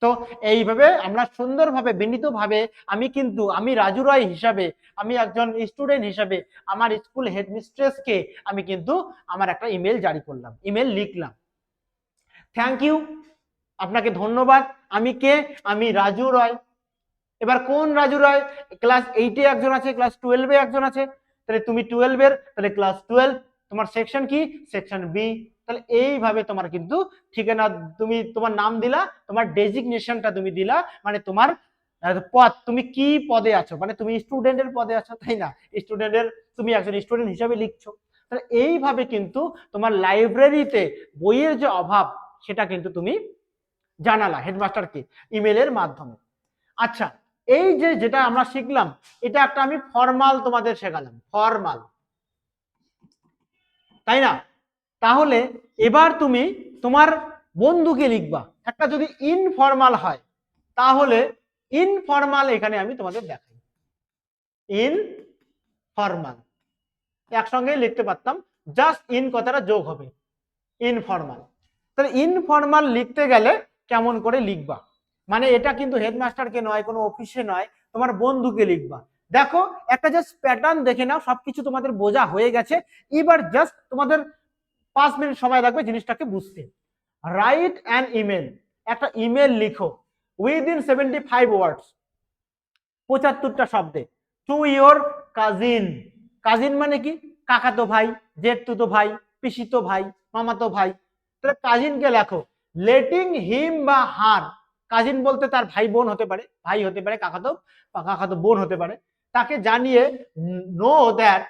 তো এইভাবে আমরা সুন্দরভাবে বিনীতভাবে আমি রাজু রায় হিসাবে, আমি একজন স্টুডেন্ট হিসাবে আমার স্কুল হেডমিস্ট্রেসকে আমি কিন্তু আমার একটা ইমেল জারি করলাম, ইমেল লিখলাম। থ্যাংক ইউ, আপনাকে ধন্যবাদ। আমি কে? আমি রাজু রায়। এবার কোন রাজু রায়? ক্লাস 8-এ একজন আছে, ক্লাস 12-এ একজন আছে, তাহলে তুমি 12-এর, তাহলে ক্লাস 12। তোমার সেকশন কি? Section B. তাহলে এইভাবে তোমার কিন্তু ঠিকানা, তুমি তোমার নাম দিলা, তোমার ডেজিগনেশনটা তুমি দিলা, মানে তোমার পদ, তুমি কি পদে আছো, মানে তুমি স্টুডেন্টের পদে আছো, তাই না? স্টুডেন্টের, তুমি একজন স্টুডেন্ট হিসাবে লিখছো। তাহলে এইভাবে কিন্তু তোমার লাইব্রেরিতে বইয়ের যে অভাব সেটা কিন্তু তুমি জানালা হেডমাস্টারকে ইমেলের মাধ্যমে। আচ্ছা, এই যে যেটা আমরা শিখলাম, এটা একটা আমি ফর্মাল তোমাদের শেখালাম, ফর্মাল, তাই না? তাহলে এবার তুমি তোমার বন্ধুকে লিখবা। একটা যদি ইনফর্মাল হয়, তাহলে ইনফর্মাল এখানে আমি তোমাদের দেখাই। ইনফর্মাল একসঙ্গে লিখতে পারতাম, জাস্ট ইন কথাটা যোগ হবে, ইনফর্মাল। তাহলে ইনফর্মাল লিখতে গেলে কেমন করে লিখবা, মানে এটা কিন্তু হেডমাস্টারকে নয়, কোনো অফিসে নয়, তোমার বন্ধুকে লিখবা। দেখো একটা জাস্ট প্যাটার্ন দেখে নাও, সবকিছু তোমাদের বোঝা হয়ে গেছে। এবার জাস্ট তোমাদের 5 মিনিট সময় লাগবে জিনিসটাকে বুঝতে। রাইট অ্যান ইমেল, একটা ইমেল লিখো উইদিন 75 ওয়ার্ডস, 75টা শব্দে, টু ইয়োর কাজিন। কাজিন মানে কি? কাকাতো ভাই, জেঠতুতো ভাই, পিসিতো ভাই, মামাতো ভাই। তাহলে কাজিনকে লেখো, লেটিং হিম বা হার, কাজিন বলতে তার ভাই বোন হতে পারে, ভাই হতে পারে, কাকাতো বোন হতে পারে, তাকে জানিয়ে know that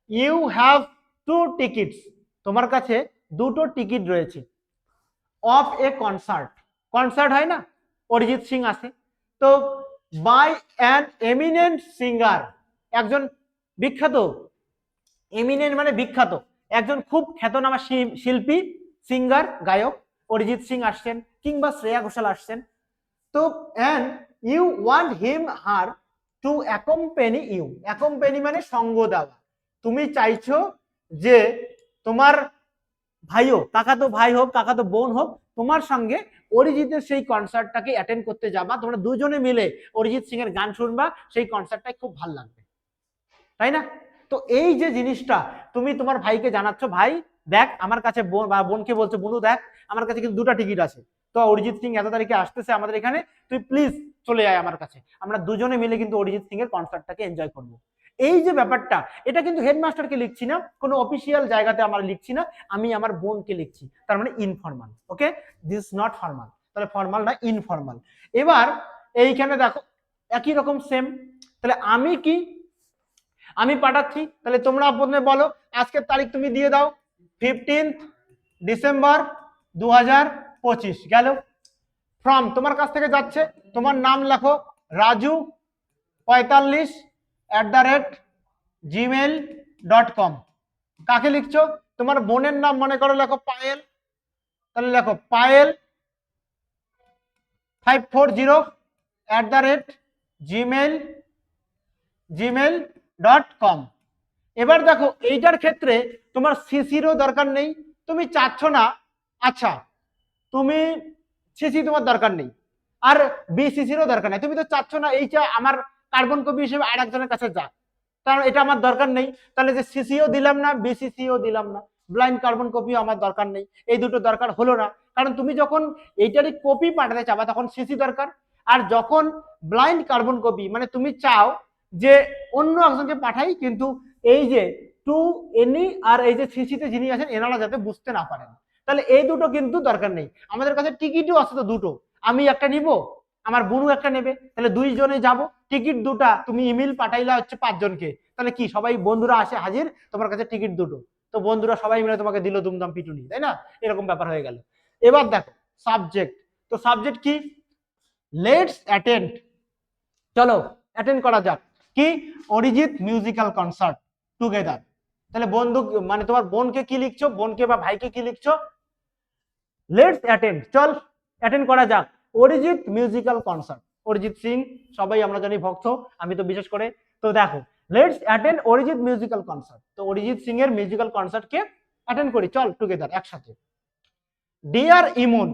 you have 2 tickets, তোমার কাছে 2টো টিকিট রয়েছে, অফ এ কনসার্ট, কনসার্ট হয় না, অরিজিৎ সিং আসে, তো বাই অ্যান এমিনেন্ট সিঙ্গার, একজন বিখ্যাত, এমিনেন্ট মানে বিখ্যাত, একজন খুব খ্যাতনামা শিল্পী, সিঙ্গার, গায়ক অরিজিৎ সিং আসছেন, কিংবা শ্রেয়া ঘোষাল আসছেন। তো and you want him her to accompany you, accompany মানে সঙ্গ দেওয়া, তুমি চাইছো যে তোমার ভাই হোক, কাকাতো ভাই হোক, কাকাতো বোন হোক, তোমার সঙ্গে অরিজিতের সেই কনসার্টটাকে অ্যাটেন্ড করতে যাবা, তোমরা দুজনে মিলে অরিজিৎ সিং এর গান শুনবা, সেই কনসার্টটাই খুব ভালো লাগবে, তাই না? তো এই যে জিনিসটা তুমি তোমার ভাইকে জানাচ্ছ, ভাই দেখ আমার কাছে, বোনকে বলছো, বন্ধু দেখ আমার কাছে কিন্তু 2টা টিকিট আছে, তো অরিজিৎ সিং এত তারিখে আসতেছে আমাদের এখানে, তুই প্লিজ চলে আয় আমার কাছে, আমরা দুজনে মিলে কিন্তু অরিজিৎ সিং এর কনসার্টটাকে এনজয় করবো। এই যে ব্যাপারটা, এটা কিন্তু হেডমাস্টারকে লিখছি না, কোনো অফিসিয়াল জায়গাতে আমরা লিখছি না, আমি আমার বোনকে লিখছি, তার মানে informal. Okay, this not formal, তাহলে ফর্মাল না, ইনফর্মাল। এবার এইখানে দেখো একই রকম সেম, তাহলে আমি কি, আমি পাঠাচ্ছি, তাহলে তোমরা প্রথমে বলো আজকের তারিখ তুমি দিয়ে দাও, 15 ডিসেম্বর 2025 গেল। ফ্রম, তোমার কাছ থেকে যাচ্ছে, তোমার নাম লেখো রাজু 45@gmail.com। কাকে লিখছো? তোমার বোনের নাম মনে করো, লেখো পায়েল, তাহলে লেখো পায়েল 540@gmail.com। এবার দেখো এইটার ক্ষেত্রে তোমার সিসিরও দরকার নেই, তুমি চাচ্ছ না, আচ্ছা তুমি সিসি তোমার দরকার নেই, আর বিসিসিরও দরকার নেই, তুমি তো চাচ্ছ না এইটা আমার কার্বন কপি হিসেবে আর একজনের কাছে যাক, কারণ এটা আমার দরকার নেই, তাহলে যে সিসিও দিলাম না, বিসিসিও দিলাম না, ব্লাইন্ড কার্বন কপিও আমার দরকার নেই, এই দুটো দরকার হলো না, কারণ তুমি যখন এইটারই কপি পাঠাতে চাবা তখন সিসি দরকার, আর যখন ব্লাইন্ড কার্বন কপি মানে তুমি চাও যে অন্য একজনকে পাঠাই, কিন্তু এই যে টু এনি আর এই যে সিসিতে যিনি আছেন এনারা যাতে বুঝতে না পারেন, তাহলে এই দুটো কিন্তু দরকার নেই। আমাদের কাছে টিকিটও আছে তো 2টো, আমি একটা নিব, আমার বুনু একটা নেবে, তাহলে 2 জনে যাব, টিকিট 2টা, তুমি ইমেল পাঠাইলা হচ্ছে 5 জনকে, তাহলে কি সবাই বন্ধুরা আসে হাজির, তোমার কাছে টিকিট 2টো, তো বন্ধুরা সবাই মিলে তোমাকে দিল দুমদাম পিটুনি, তাই না? এরকম ব্যাপার হয়ে গেল। এবার দেখো সাবজেক্ট, তো সাবজেক্ট কি? লেটস অ্যাটেন্ড, চলো অ্যাটেন্ড করা যাক, কি? Arijit musical concert together. তাহলে বন্ধু মানে তোমার বোনকে কি লিখছো, বোনকে বা ভাইকে কি লিখছো? লেটস অ্যাটেন্ড, চল অ্যাটেন্ড করা যাক অরিজিৎ মিউজিক্যাল কনসার্ট। অরিজিৎ সিং সবাই আমরা জানি ভক্ত, আমি তো বিশেষ করে। তো দেখো let's attend Arijit musical concert, তো অরিজিৎ সিং এর মিউজিক্যাল কনসার্টকে অ্যাটেন্ড করি, চল টুগেদার একসাথে। ডিয়ার ইমন,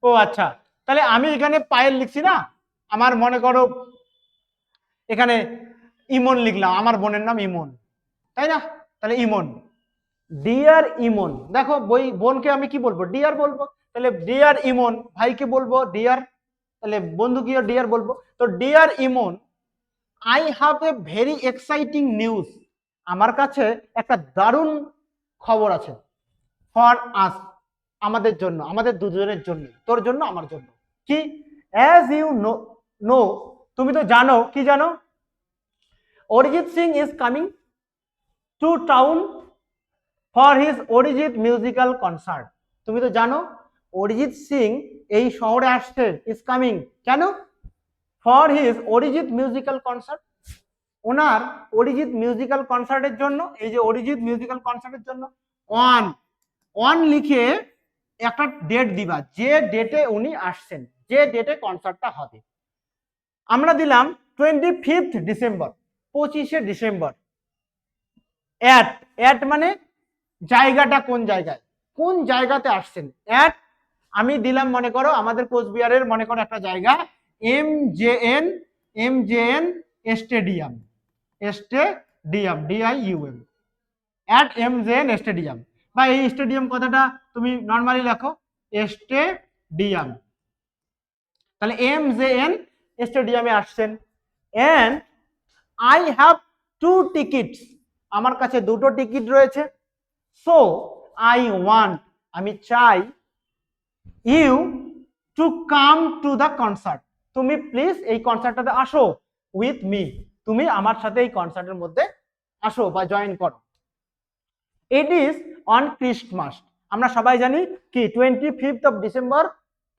ও আচ্ছা তাহলে আমি এখানে পায়েল লিখছি না, আমার মনে করো এখানে ইমন লিখলাম, আমার বোনের নাম ইমন, তাই না? তাহলে ইমন, ডিয়ার ইমন, দেখো বোনকে আমি কি বলবো, ডিয়ার বলবো। তাহলে ডিয়ার ইমন, ভাইকে বলবো ডিয়ার, তাহলে বন্ধুকে ডিয়ার বলবো। তো dear Emon, I have a very exciting news, আমার কাছে একটা দারুণ খবর আছে, ফর আস, আমাদের জন্য, আমাদের দুজনের জন্য, তোর জন্য আমার জন্য। কি? অ্যাজ ইউ নো, তুমি তো জানো, কি জানো? Arijit Singh is coming to town for his Arijit musical concert. তুমি তো জানো অরিজিৎ সিং এই শহরে আসছে, ইজ কামিং, কেন? For his Arijit musical concert, owner Arijit musical কনসার্টের জন্য। এই যে অরিজিৎ মিউজিক্যাল কনসার্টের জন্য অন লিখে একটা ডেট দিবা, যে ডেটে উনি আসছেন, যে ডেটে কনসার্টটা হবে। আমরা দিলাম 25 ডিসেম্বর, 25শে ডিসেম্বর। অ্যাট মানে জায়গাটা কোন জায়গায়, কোন জায়গাতে আসছেন, অ্যাট আমি দিলাম মনে করো আমাদের কোচবিহারের মনে করো একটা জায়গা MJN stadium, DIUM, at MJN stadium, বা এই স্টেডিয়াম কথাটা তুমি নর্মালি লেখো স্টেডিয়াম। তাহলে এমজেএন স্টেডিয়ামে আসছেন। এন্ড আই হ্যাভ 2 টিকিটস, আমার কাছে 2টো টিকিট রয়েছে। সো আই ওয়ান্ট, আমি চাই, you to come to the concert, তুমি প্লিজ এই কনসার্টটাতে আসো, উইথ মি, তুমি আমার সাথে এই কনসার্টের মধ্যে আসো বা জয়েন করো। ইট ইজ অন ক্রিসমাস, আমরা সবাই জানি কি 25 ডিসেম্বর,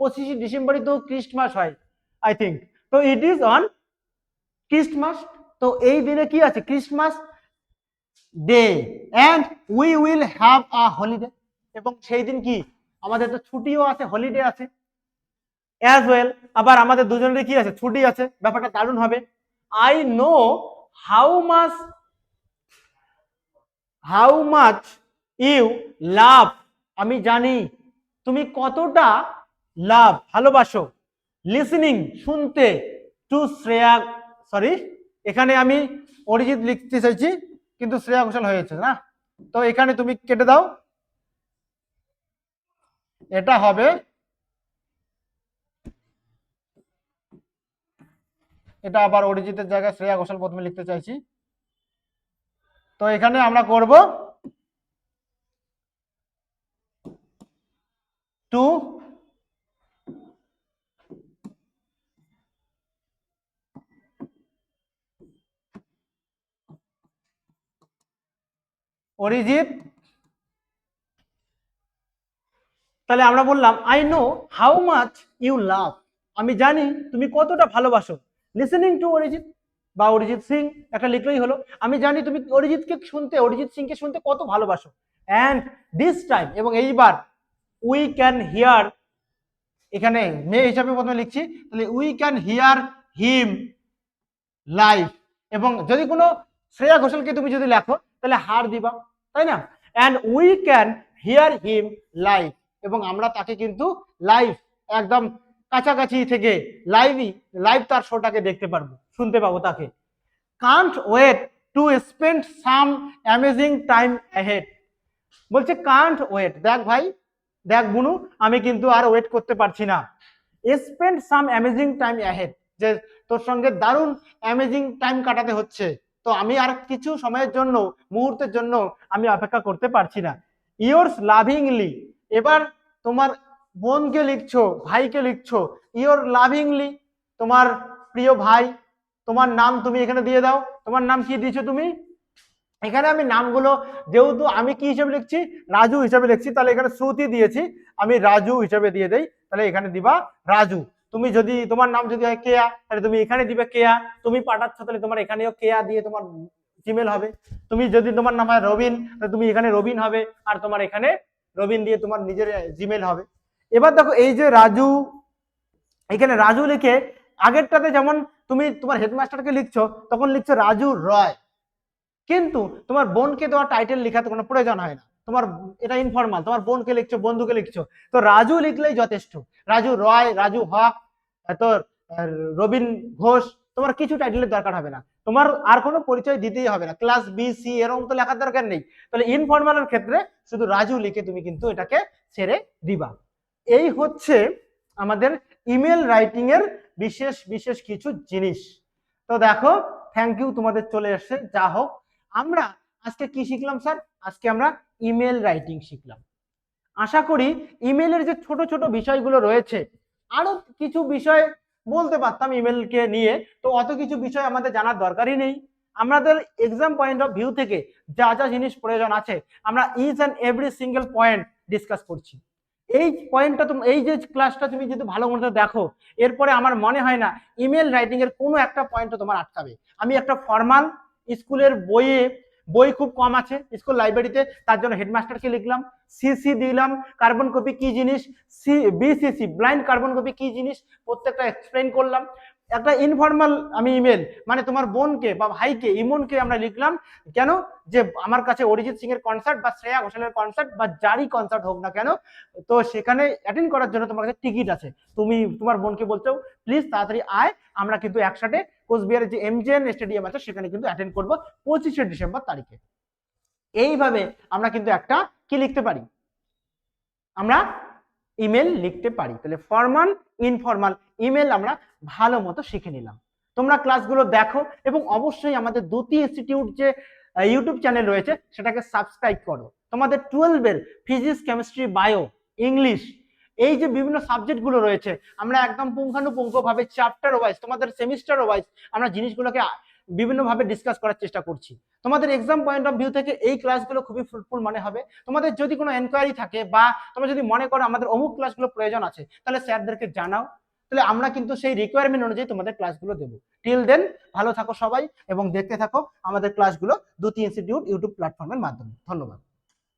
25 ডিসেম্বরই তো ক্রিসমাস হয় আই থিঙ্ক। তো ইট ইজ অন ক্রিসমাস, তো এই দিনে কি আছে, Christmas day, and we will have a holiday, এবং সেই দিন কি আমাদের তো ছুটিও আছে, হলিডে আছে অ্যাজ ওয়েল, আবার আমাদের দুজনেরই কি আছে, ছুটি আছে, ব্যাপারটা দারুণ হবে। I know how much you love, আমি জানি তুমি কতটা লাভ, ভালোবাসো, লিসনিং, শুনতে, টু শ্রেয়া, সরি এখানে আমি অরিজিৎ লিখতে চাইছি কিন্তু শ্রেয়া ঘোষাল হয়েছে না, তো এখানে তুমি কেটে দাও, এটা হবে, এটা আবার অরিজিতের জায়গায় শ্রেয়া ঘোষাল প্রথমে লিখতে চাইছি। তো এখানে আমরা করব টু অরিজিৎ, তাহলে আমরা বললাম I know how much you love, আমি জানি তুমি কতটা ভালোবাসো, লিসেনিং টু অরিজিৎ বা অরিজিৎ সিং একটা লিখলেই হলো, আমি জানি তুমি অরিজিৎকে শুনতে, অরিজিৎ সিংকে শুনতে কত ভালোবাসো। অ্যান্ড দিস টাইম, এবং এইবার উই ক্যান হিয়ার, এখানে মেয়ে হিসাবে প্রথমে লিখছি, তাহলে we can here him live, এবং যদি কোনো শ্রেয়া ঘোষালকে তুমি যদি লেখো তাহলে হার দিবা, তাই না? And we can here him live, এবং আমরা তাকে কিন্তু লাইভ, একদম কাছাকাছি থেকে লাইভ তার শোটাকে দেখতে পারবো, শুনতে পাবো তাকে। Can't wait to spend some amazing time ahead, বলছে কান্ট ওয়েট, দেখ ভাই, দেখ বুনু, আমি কিন্তু আর ওয়েট করতে পারছি না, spend some amazing time ahead, যে তোর সঙ্গে দারুণ অ্যামেজিং টাইম কাটাতে হচ্ছে, তো আমি আর কিছু সময়ের জন্য, মুহূর্তের জন্য আমি অপেক্ষা করতে পারছি না। ইয়োর্স লাভিংলি, এবার তোমার বোনকে লিখছো, ভাইকে লিখছো, ইয়োর লাভিংলি, তোমার প্রিয় ভাই, তোমার নাম তুমি এখানে দিয়ে দাও, তোমার নাম কি দিয়েছো তুমি, এখানে আমি নামগুলো যেহেতু আমি কি হিসেবে লিখছি, রাজু হিসেবে লিখছি, তাহলে এখানে শ্রুতি দিয়েছি, আমি রাজু হিসেবে দিয়ে দেই, তাহলে এখানে দিবা রাজু। তুমি যদি তোমার নাম যদি হয় কেয়া, তাহলে তুমি এখানে দিবে কেয়া, তুমি পাঠাচ্ছ তাহলে তোমার এখানেও কেয়া দিয়ে তোমার জিমেল হবে। তুমি যদি তোমার নাম হয় রবিন, তাহলে তুমি এখানে রবিন হবে, আর তোমার এখানে রবিন দিয়ে তোমার নিজের জিমেল হবে। এবার দেখো এই যে রাজু, এখানে রাজু লিখে আগেরটাতে যেমন তুমি তোমার হেডমাস্টারকে লিখছো তখন লিখছো রাজু রয়, কিন্তু তোমার বোনকে দেওয়া টাইটেল লেখাতে কোনো প্রয়োজন হয় না, তোমার এটা ইনফর্মাল, তোমার বোনকে লিখছো, বন্ধুকে লিখছো, তো রাজু লিখলেই যথেষ্ট। রাজু রয়, রাজু হক, তোর রবিন ঘোষ, তোমার কিছু টাইটেলের দরকার হবে না, তোমার আর কোনো পরিচয় দিতেই হবে না, ক্লাস বি সি এরকম তো লেখার দরকার নেই। তাহলে ইনফর্মালের ক্ষেত্রে শুধু রাজু লিখে তুমি কিন্তু এটাকে ছেড়ে দিবা। এই হচ্ছে আমাদের ইমেল রাইটিং এর বিশেষ বিশেষ কিছু জিনিস। তো দেখো, থ্যাংক ইউ, তোমাদের চলে এসছে। যা হোক, আমরা আজকে কি শিখলাম স্যার? আজকে আমরা ইমেল রাইটিং শিখলাম। আশা করি ইমেলের যে ছোট ছোট বিষয়গুলো রয়েছে, আরো কিছু বিষয় বলতে পারতাম ইমেলকে নিয়ে, তো অত কিছু বিষয় আমাদের জানার দরকারই নেই। আমাদের এক্সাম পয়েন্ট অফ ভিউ থেকে যা যা জিনিস প্রয়োজন আছে, আমরা each and every single point discuss করছি। এই পয়েন্টটা তুমি, এই যে ক্লাসটা তুমি যদি ভালো মতো দেখো, এরপরে আমার মনে হয় না ইমেল রাইটিং এর কোনো একটা পয়েন্টও তোমার আটকাবে। আমি একটা ফর্মাল স্কুলের বই খুব কম আছে স্কুল লাইব্রেরিতে, তার জন্য হেডমাস্টারকে লিখলাম, সিসি দিলাম, কার্বন কপি কি জিনিস, বিসিসি ব্লাইন্ড কার্বন কপি কি জিনিস, প্রত্যেকটা এক্সপ্লেইন করলাম। একটা ইনফর্মাল আমি ইমেল মানে তোমার বোনকে বা ভাইকে, ইমনকে আমরা লিখলাম কেন, যে আমার কাছে অরিজিৎ সিং এর কনসার্ট বা শ্রেয়া ঘোষালের কনসার্ট বা যারই কনসার্ট হোক না কেন, তো সেখানে অ্যাটেন্ড করার জন্য তোমার কাছে টিকিট আছে, তুমি তোমার বোনকে বলছো প্লিজ তাড়াতাড়ি আয়, আমরা কিন্তু একসাথে কোচবিহারের যে এমজেএন স্টেডিয়াম আছে সেখানে কিন্তু অ্যাটেন্ড করবো 25শে ডিসেম্বর তারিখে। এইভাবে আমরা কিন্তু একটা কি লিখতে পারি, আমরা ইমেল লিখতে পারি। তাহলে ফর্মাল ইনফর্মাল ইমেল আমরা ভালো মতো শিখে নিলাম। তোমরা ক্লাসগুলো দেখো এবং অবশ্যই আমাদের দ্যুতি ইনস্টিটিউট যে ইউটিউব চ্যানেল রয়েছে সেটাকে সাবস্ক্রাইব করো। তোমাদের 12-এর ফিজিক্স, কেমিস্ট্রি, বায়ো, ইংলিশ, এই যে বিভিন্ন সাবজেক্টগুলো রয়েছে, আমরা একদম পুঙ্খানুপুঙ্খভাবে চ্যাপ্টার ওয়াইজ, তোমাদের সেমিস্টার ওয়াইজ আমরা জিনিসগুলোকে বিভিন্নভাবে ডিসকাস করার চেষ্টা করছি। তোমাদের এক্সাম পয়েন্ট অফ ভিউ থেকে এই ক্লাসগুলো খুবই ফ্রুটফুল মনে হবে। তোমাদের যদি কোনো এনকোয়ারি থাকে বা তোমরা যদি মনে করো আমাদের অমুক ক্লাসগুলো প্রয়োজন আছে, তাহলে স্যারদেরকে জানাও, তাহলে আমরা কিন্তু সেই রিকোয়ারমেন্ট অনুযায়ী তোমাদের ক্লাসগুলো দেবো। টিল দেন ভালো থাকো সবাই এবং দেখতে থাকো আমাদের ক্লাসগুলো দ্যুতি ইনস্টিটিউট ইউটিউব প্ল্যাটফর্মের মাধ্যমে। ধন্যবাদ।